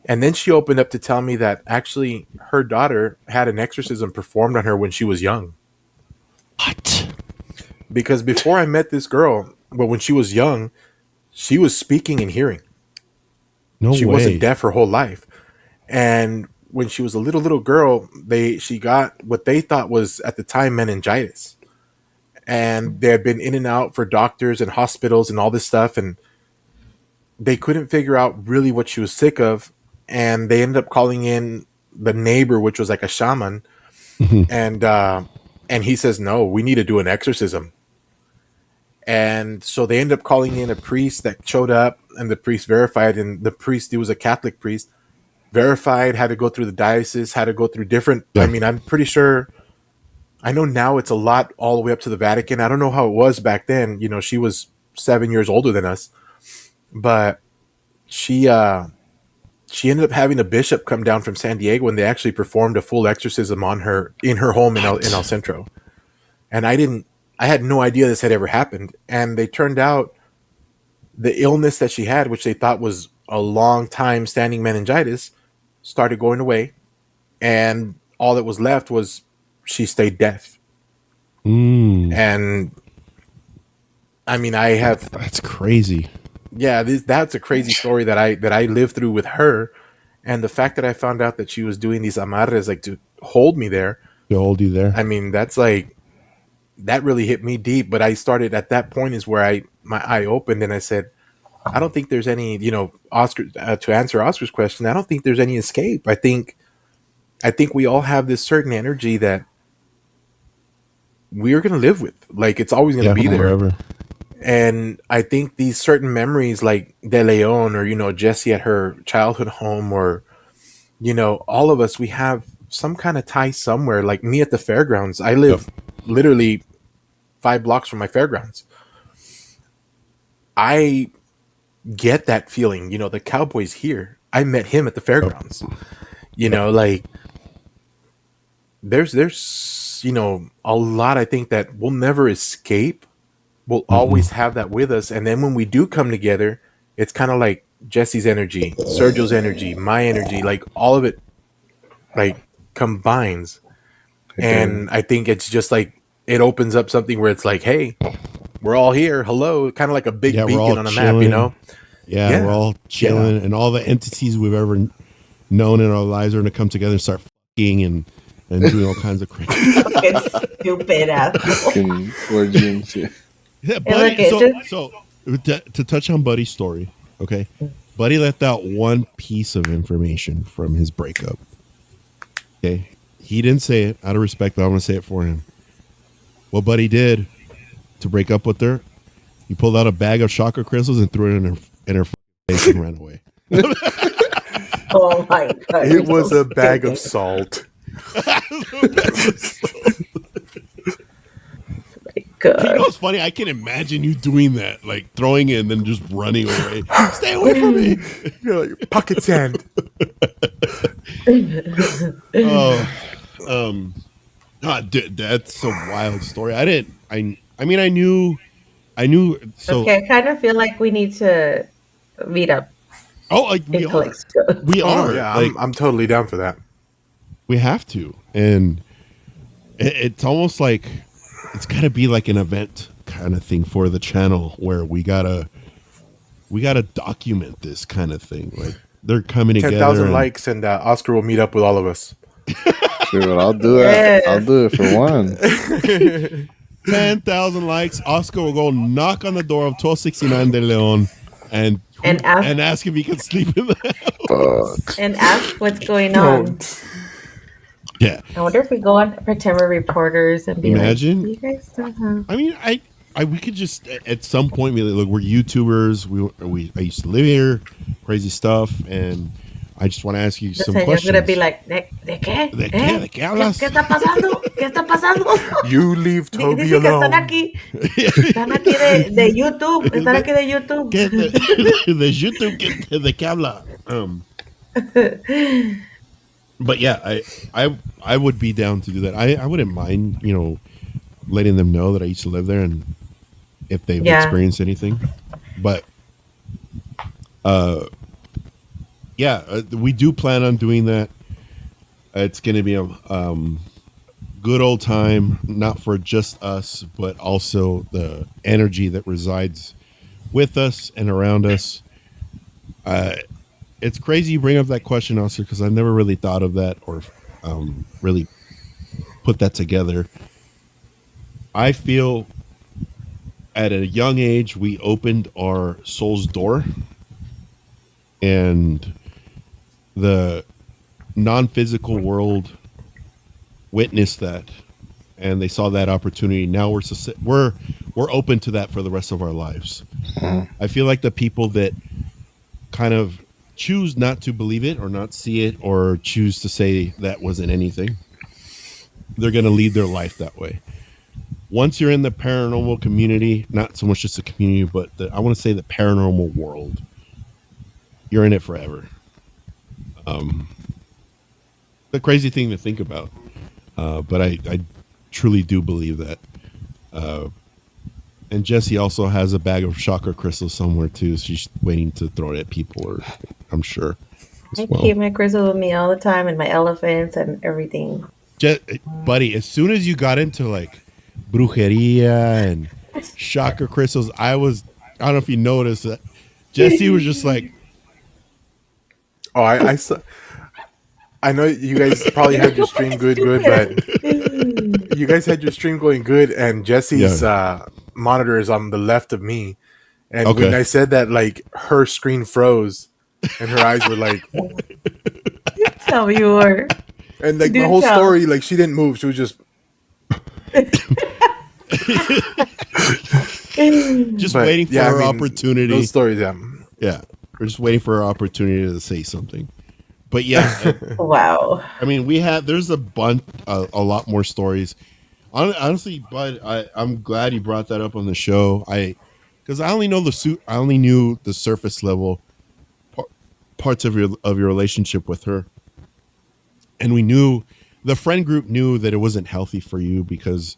And then she opened up to tell me that actually her daughter had an exorcism performed on her when she was young.
what?
Because before I met this girl, well, when she was young, she was speaking and hearing.
No
She wasn't
way.
deaf her whole life. And when she was a little girl, she got what they thought was at the time meningitis. And they had been in and out for doctors and hospitals and all this stuff, and they couldn't figure out really what she was sick of. And they ended up calling in the neighbor, which was like a shaman, and he says, "No, we need to do an exorcism." And so they ended up calling in a priest that showed up, and the priest verified. And the priest, he was a Catholic priest, verified, had to go through the diocese, had to go through different. I
Yeah.
mean, I'm pretty sure. I know now it's a lot all the way up to the Vatican. I don't know how it was back then. You know, she was 7 years older than us, but she she ended up having a bishop come down from San Diego, and they actually performed a full exorcism on her in her home in El
What?
Centro. And I had no idea this had ever happened. And they turned out the illness that she had, which they thought was a long time standing meningitis, started going away. And all that was left was she stayed deaf.
Mm,
And I mean, I have,
that's crazy.
yeah, that's a crazy story that I lived through with her. And the fact that I found out that she was doing these amarres, like to hold me there,
To hold you there.
I mean, that's like, that really hit me deep. But I started at that point is where my eye opened, and I said, I don't think there's any, Oscar, to answer Oscar's question, I don't think there's any escape. I think we all have this certain energy that we're going to live with. Like, it's always going to
Yeah,
be there.
forever.
And I think these certain memories, like De Leon, or, Jessie at her childhood home, or, all of us, we have some kind of tie somewhere. Like me at the fairgrounds, I
Yep.
live literally 5 blocks from my fairgrounds. I get that feeling. The cowboy's here. I met him at the fairgrounds. Like there's a lot, I think, that we'll never escape. We'll
Mm-mm.
always have that with us. And then when we do come together, it's kind of like Jesse's energy, Sergio's energy, my energy, like all of it like combines.
Okay.
And I think it's just like it opens up something where it's like, hey, we're all here. Hello, kind of like a big
Yeah, we're all
beacon on a map, you
chilling.
know?
Yeah, we're
Yeah.
all
Yeah.
chilling, and all the entities we've ever known in our lives are going to come together and start fucking and doing all kinds of crazy.
Fucking stupid asshole.
Fucking orgy and shit.
Yeah,
And
Buddy.
look, it just
So to touch on Buddy's story, okay. Buddy left out one piece of information from his breakup. Okay, he didn't say it out of respect, but I'm going to say it for him. What Buddy did to break up with her, he pulled out a bag of chakra crystals and threw it in her face and ran away.
oh my god.
It
you're
was
so
a bag of
stupid.
salt.
You
God.
know what's funny? I can imagine you doing that, like throwing it and then just running away. Stay away from me.
You're like pocket sand.
Oh, dude, that's a wild story. I mean, I knew. So,
Okay, I kind of feel like we need to meet up
oh, like we
in
are,
Calexico.
we
Oh
are,
yeah,
like
I'm totally down for that.
we have to, and it's almost like it's got to be like an event kind of thing for the channel where we gotta document this kind of thing. Like they're coming
10,000
together.
likes, and Oscar will meet up with all of us.
Sure, I'll do that. I'll
Yes.
do it for one.
10,000 likes. Oscar will go knock on the door of 1269 de Leon and
And ask-
if he can sleep in the
Fuck.
and ask what's going on.
Yeah.
I wonder if we go on pretend we're reporters and be
Imagine.
like, you guys don't know.
I mean, we could just at some point be like, look, we're YouTubers. I used to live here, crazy stuff, and I just want to ask you
The
some
señor's
questions.
gonna be like, ¿De qué?
¿De qué? ¿De qué hablas?
¿Qué está pasando? ¿Qué está pasando?
You leave Toby
Dice que están
alone.
aquí. Están aquí de YouTube. Están aquí de YouTube.
¿Qué de YouTube? ¿De qué habla? but yeah, I would be down to do that. I wouldn't mind, letting them know that I used to live there and if they've
Yeah.
experienced anything. But uh, yeah, we do plan on doing that. It's going to be a good old time, not for just us, but also the energy that resides with us and around us. Uh, it's crazy you bring up that question, Oscar, because I've never really thought of that or really put that together. I feel at a young age we opened our soul's door, and the non-physical world witnessed that, and they saw that opportunity. Now we're open to that for the rest of our lives. I feel like the people that kind of choose not to believe it or not see it or choose to say that wasn't anything, they're going to lead their life that way. Once you're in the paranormal community, not so much just the community, but I want to say the paranormal world, you're in it forever. Um, the crazy thing to think about, but I truly do believe that. Uh, and Jessie also has a bag of chakra crystals somewhere too. She's waiting to throw it at people, or I'm sure as
I
well.
keep my crystal with me all the time and my elephants and everything.
Buddy, as soon as you got into like brujeria and chakra crystals, I don't know if you noticed that Jessie was just like,
Oh, I know you guys probably had your stream good, but
Stupid.
you guys had your stream going good, and Jesse's
yeah,
monitor is on the left of me. And when
okay.
I said that, like her screen froze, and her eyes were like,
Tell me more.
and like my
Do
whole
tell.
story, like she didn't move. She was just.
Just
But
waiting for
yeah, I
her
mean,
opportunity.
those stories, yeah.
Yeah, we're just waiting for her opportunity to say something. But yeah,
Wow.
I mean, there's a lot more stories. Honestly, Bud, I'm glad you brought that up on the show. Because I only know I only knew the surface level par- parts of your relationship with her, and we knew the friend group knew that it wasn't healthy for you because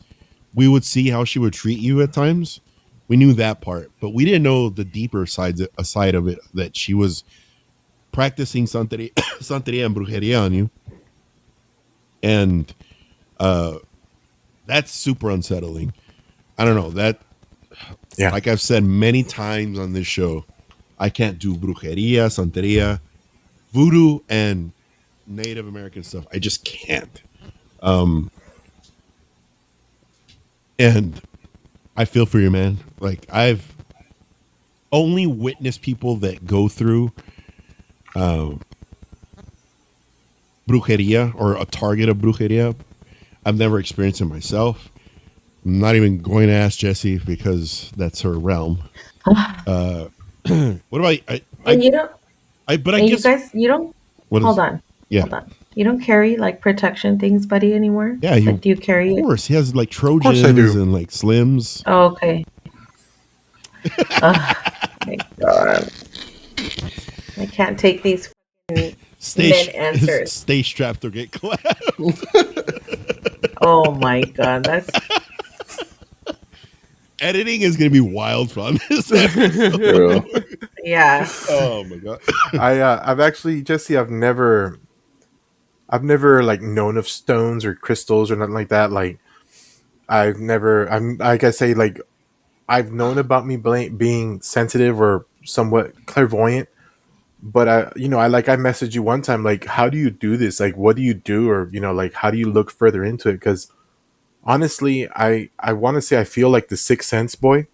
we would see how she would treat you at times. We knew that part, but we didn't know the deeper side of it, that she was practicing santeria and brujeria on you, and uh, that's super unsettling. I don't know that.
Yeah.
Like I've said many times on this show, I can't do brujeria, santeria, voodoo, and Native American stuff. I just can't. Um, and I feel for you, man. Like I've only witnessed people that go through uh, brujeria or a target of brujeria. I've never experienced it myself. I'm not even going to ask Jessie because that's her realm. Uh, what about
And you don't,
but I
and you
guess
guys, you don't,
what
hold
is
on,
yeah,
hold on. You don't carry like protection things, buddy, anymore?
yeah,
Like, do you
of
carry it?
course he has like
Of course I
Trojans
do.
and like Slims.
Oh, okay. Oh, my God. I can't take these fucking men answers.
Stay strapped or get clapped.
Oh, my God. That's,
Editing is gonna be wild on this episode.
Bro.
yeah.
Oh my god.
I've actually, Jesse, I've never like known of stones or crystals or nothing like that. Like I'm like I say, like I've known about me being sensitive or somewhat clairvoyant, but I messaged you one time, like, how do you do this? Like, what do you do? Or, like, how do you look further into it? Because honestly, I want to say I feel like the Sixth Sense boy,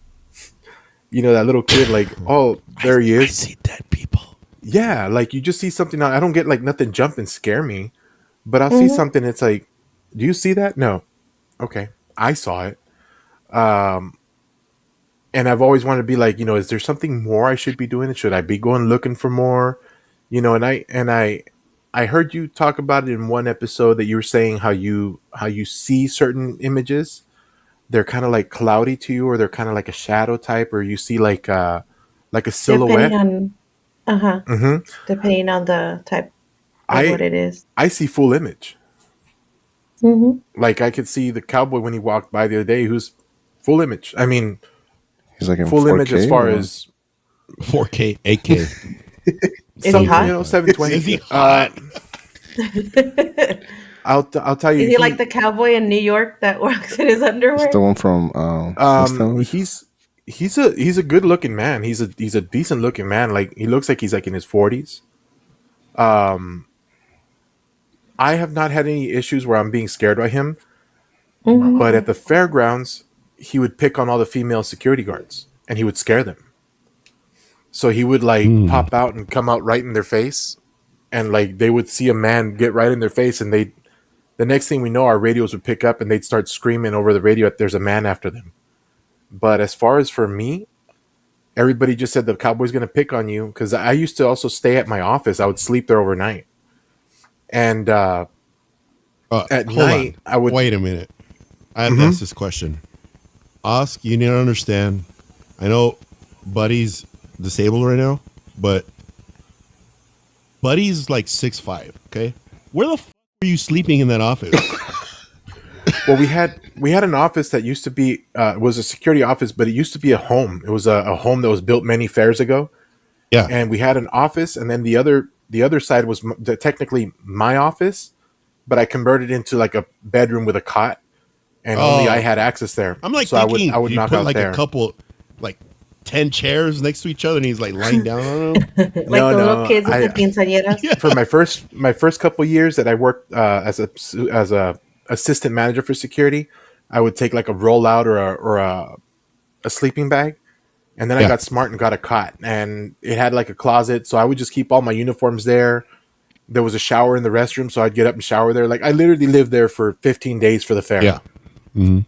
that little kid, like, oh, there he
I
is.
see dead people.
Yeah. Like you just see something. I don't get like nothing jump and scare me, but I'll see
Hmm.
something. It's like, do you see that? No. Okay. I saw it. Um, and I've always wanted to be like, is there something more I should be doing? Should I be going looking for more? And I heard you talk about it in one episode that you were saying how you see certain images. They're kind of like cloudy to you, or they're kind of like a shadow type, or you see like a
Depending
silhouette.
on, uh-huh.
Hmm.
Depending on the type. for what
I
it is.
I see full image.
Mm-hmm.
Like I could see the cowboy when he walked by the other day, who's full image. I mean,
He's like in
full image as
4K
far
or what?
as
4K, 8K.
Is he
some,
hot?
720.
Is he hot?
I'll tell you,
Is he like the cowboy in New York that walks in his
It's
underwear?
the one from what's that movie?
he's a good looking man. He's a decent looking man. Like he looks like he's like in his 40s. I have not had any issues where I'm being scared by him,
Mm-hmm.
but at the fairgrounds, he would pick on all the female security guards and he would scare them. So he would like
Hmm.
pop out and come out right in their face, and like they would see a man get right in their face, and they the next thing we know, our radios would pick up and they'd start screaming over the radio that there's a man after them. But as far as for me, everybody just said the cowboy's going to pick on you because I used to also stay at my office. I would sleep there overnight, and at
Hold on.
night I would.
Wait a minute. I have to ask this question. Osk, you need to understand. I know Buddy's disabled right now, but Buddy's like 6'5", okay? Where the f*** were you sleeping in that office?
Well, we had an office that used to be was a security office, but it used to be a home. It was a home that was built many fairs ago,
Yeah.
and we had an office, and then the other side was technically my office, but I converted into like a bedroom with a cot, and only I had access there.
I'm like
so
thinking
I would
you
knock
put
out
like
there.
a couple, like 10 chairs next to each other, and he's like lying down on them.
Like the little kids with the quinceañeras.
Yeah.
For my first couple years that I worked as a assistant manager for security, I would take like a rollout or a sleeping bag, and then I
Yeah.
got smart and got a cot, and it had like a closet, so I would just keep all my uniforms there. There was a shower in the restroom, so I'd get up and shower there. Like I literally lived there for 15 days for the fair.
Yeah. Mhm.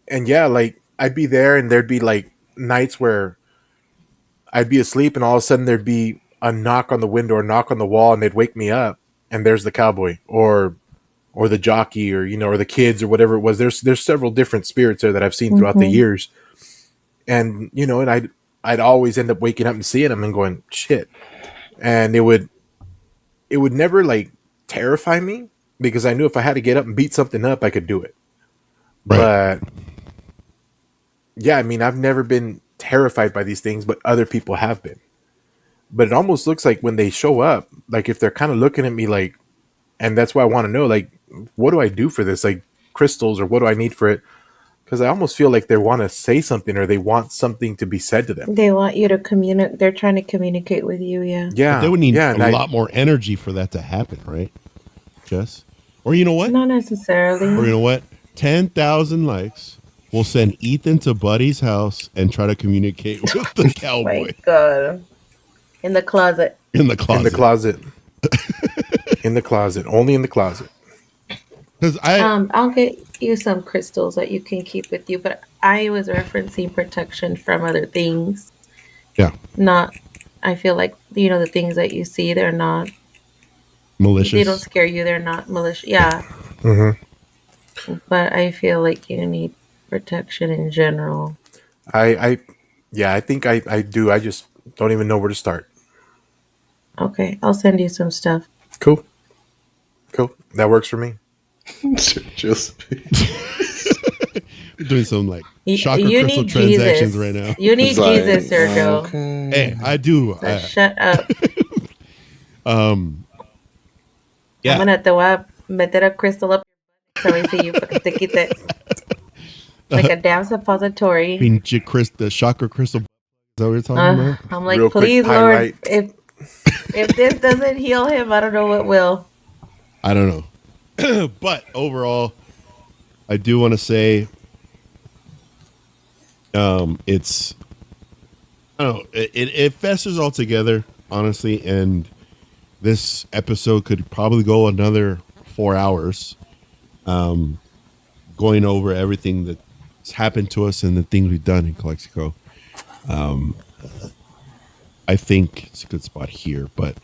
And yeah, like I'd be there, and there'd be like nights where I'd be asleep, and all of a sudden there'd be a knock on the window or knock on the wall, and they'd wake me up, and there's the cowboy or the jockey or or the kids or whatever it was. There's several different spirits there that I've seen throughout the
Mm-hmm.
years, and and I'd always end up waking up and seeing them and going shit, and it would never like terrify me because I knew if I had to get up and beat something up, I could do it.
Right.
But yeah, I mean, I've never been terrified by these things, but other people have been. But it almost looks like when they show up, like if they're kind of looking at me like, and that's why I want to know, like, what do I do for this? Like crystals, or what do I need for it? Because I almost feel like they want to say something or they want something to be said to them.
They want you to communicate. They're trying to communicate with you. Yeah.
Yeah.
But they would need
yeah,
a
and
lot more energy for that to happen, right? Jess? Or you know what?
Not
Or
necessarily.
you know what? 10,000 likes. We'll send Ethan to Buddy's house and try to communicate with the
My
cowboy
God. In the closet.
in the
in
closet.
the closet. In the closet. Only in the closet.
Because
I'll get you some crystals that you can keep with you, but I was referencing protection from other things.
yeah,
Not, I feel like, the things that you see, they're not,
malicious.
they don't scare you, they're not malicious. Yeah. But I feel like you need protection in general.
I think I do. I just don't even know where to start.
Okay, I'll send you some stuff.
Cool. That works for me.
Just
We're doing some like
You,
chakra
you
crystal
need
transactions
Jesus.
right now.
You need
It's like,
Jesus, Sergio.
okay.
Hey, I do.
So shut up.
Yeah.
I'm gonna te voy a meter a crystal up so I see you para que te quite. Like a damn suppository.
Pinche the chakra crystal. Is that what you're talking about?
I'm like,
Real quick,
please, Lord,
pyrite.
if this doesn't heal him, I don't know what will.
I don't know. But overall, I do want to say it's, I don't know, it festers all together, honestly, and this episode could probably go another 4 hours going over everything that's happened to us and the things we've done in Calexico. I think it's a good spot here, but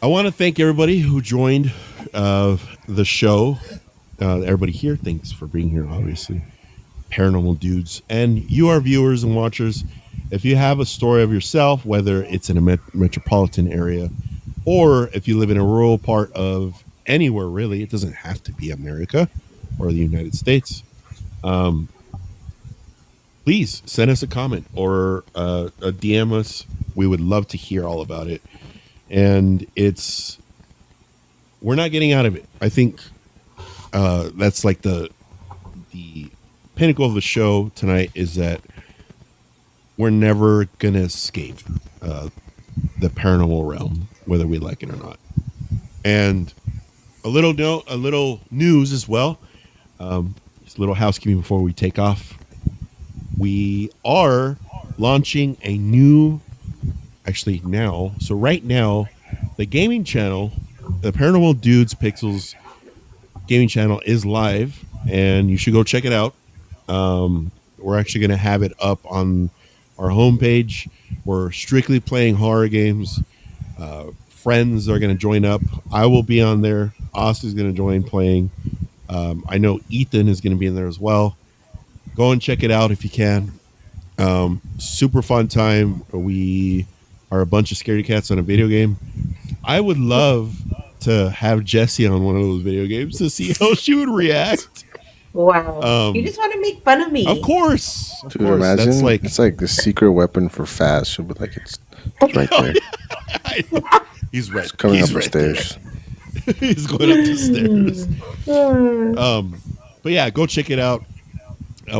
I want to thank everybody who joined the show. Everybody here, thanks for being here, obviously. Paranormal Dudes. And you, our viewers and watchers, if you have a story of yourself, whether it's in a metropolitan area Or if you live in a rural part of anywhere, really, it doesn't have to be America or the United States. Um, please send us a comment or a DM us. We would love to hear all about it. And we're not getting out of it. I think that's like the pinnacle of the show tonight is that we're never gonna escape uh, the paranormal realm, whether we like it or not. And a little news as well. Just a little housekeeping before we take off. We are launching a new, actually now. So right now, the gaming channel, the Paranormal Dudes Pixels gaming channel is live, and you should go check it out. We're actually going to have it up on our homepage. We're strictly playing horror games. Friends are going to join up. I will be on there. Austin's going to join playing. I know Ethan is going to be in there as well. Go and check it out if you can. Super fun time. We are a bunch of scaredy cats on a video game. I would love to have Jessie on one of those video games to see how she would react.
Wow. You just want to make fun of me.
Of course. Of
Dude,
course.
imagine
That's like,
it's like the secret weapon for Faz. She'll be like, it's right there.
he's right.
It's coming
He's
up the
right
stairs.
there. He's going up the stairs. But yeah, go check it out.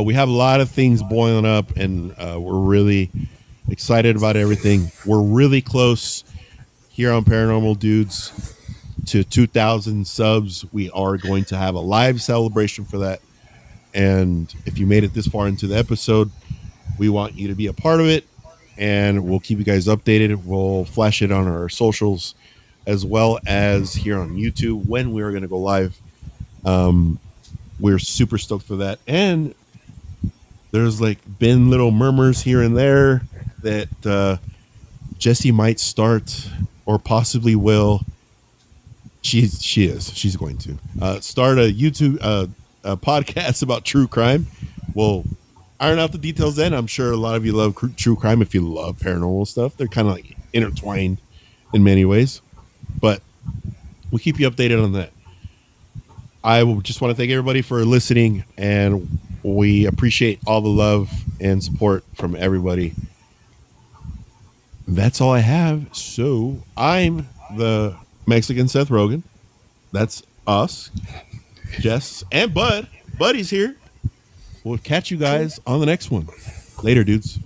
We have a lot of things boiling up, and we're really excited about everything. We're really close here on Paranormal Dudes to 2,000 subs. We are going to have a live celebration for that. And if you made it this far into the episode, we want you to be a part of it, and we'll keep you guys updated. We'll flash it on our socials as well as here on YouTube when we are going to go live. We're super stoked for that. And there's like been little murmurs here and there that Jessie might start or possibly will. She's going to start a YouTube a podcast about true crime. We'll iron out the details then. I'm sure a lot of you love true crime if you love paranormal stuff. They're kind of like intertwined in many ways, but we'll keep you updated on that. I will just want to thank everybody for listening, and we appreciate all the love and support from everybody. That's all I have. So I'm the Mexican Seth Rogen. That's us, Jess, and Bud. Buddy's here. We'll catch you guys on the next one. Later, dudes.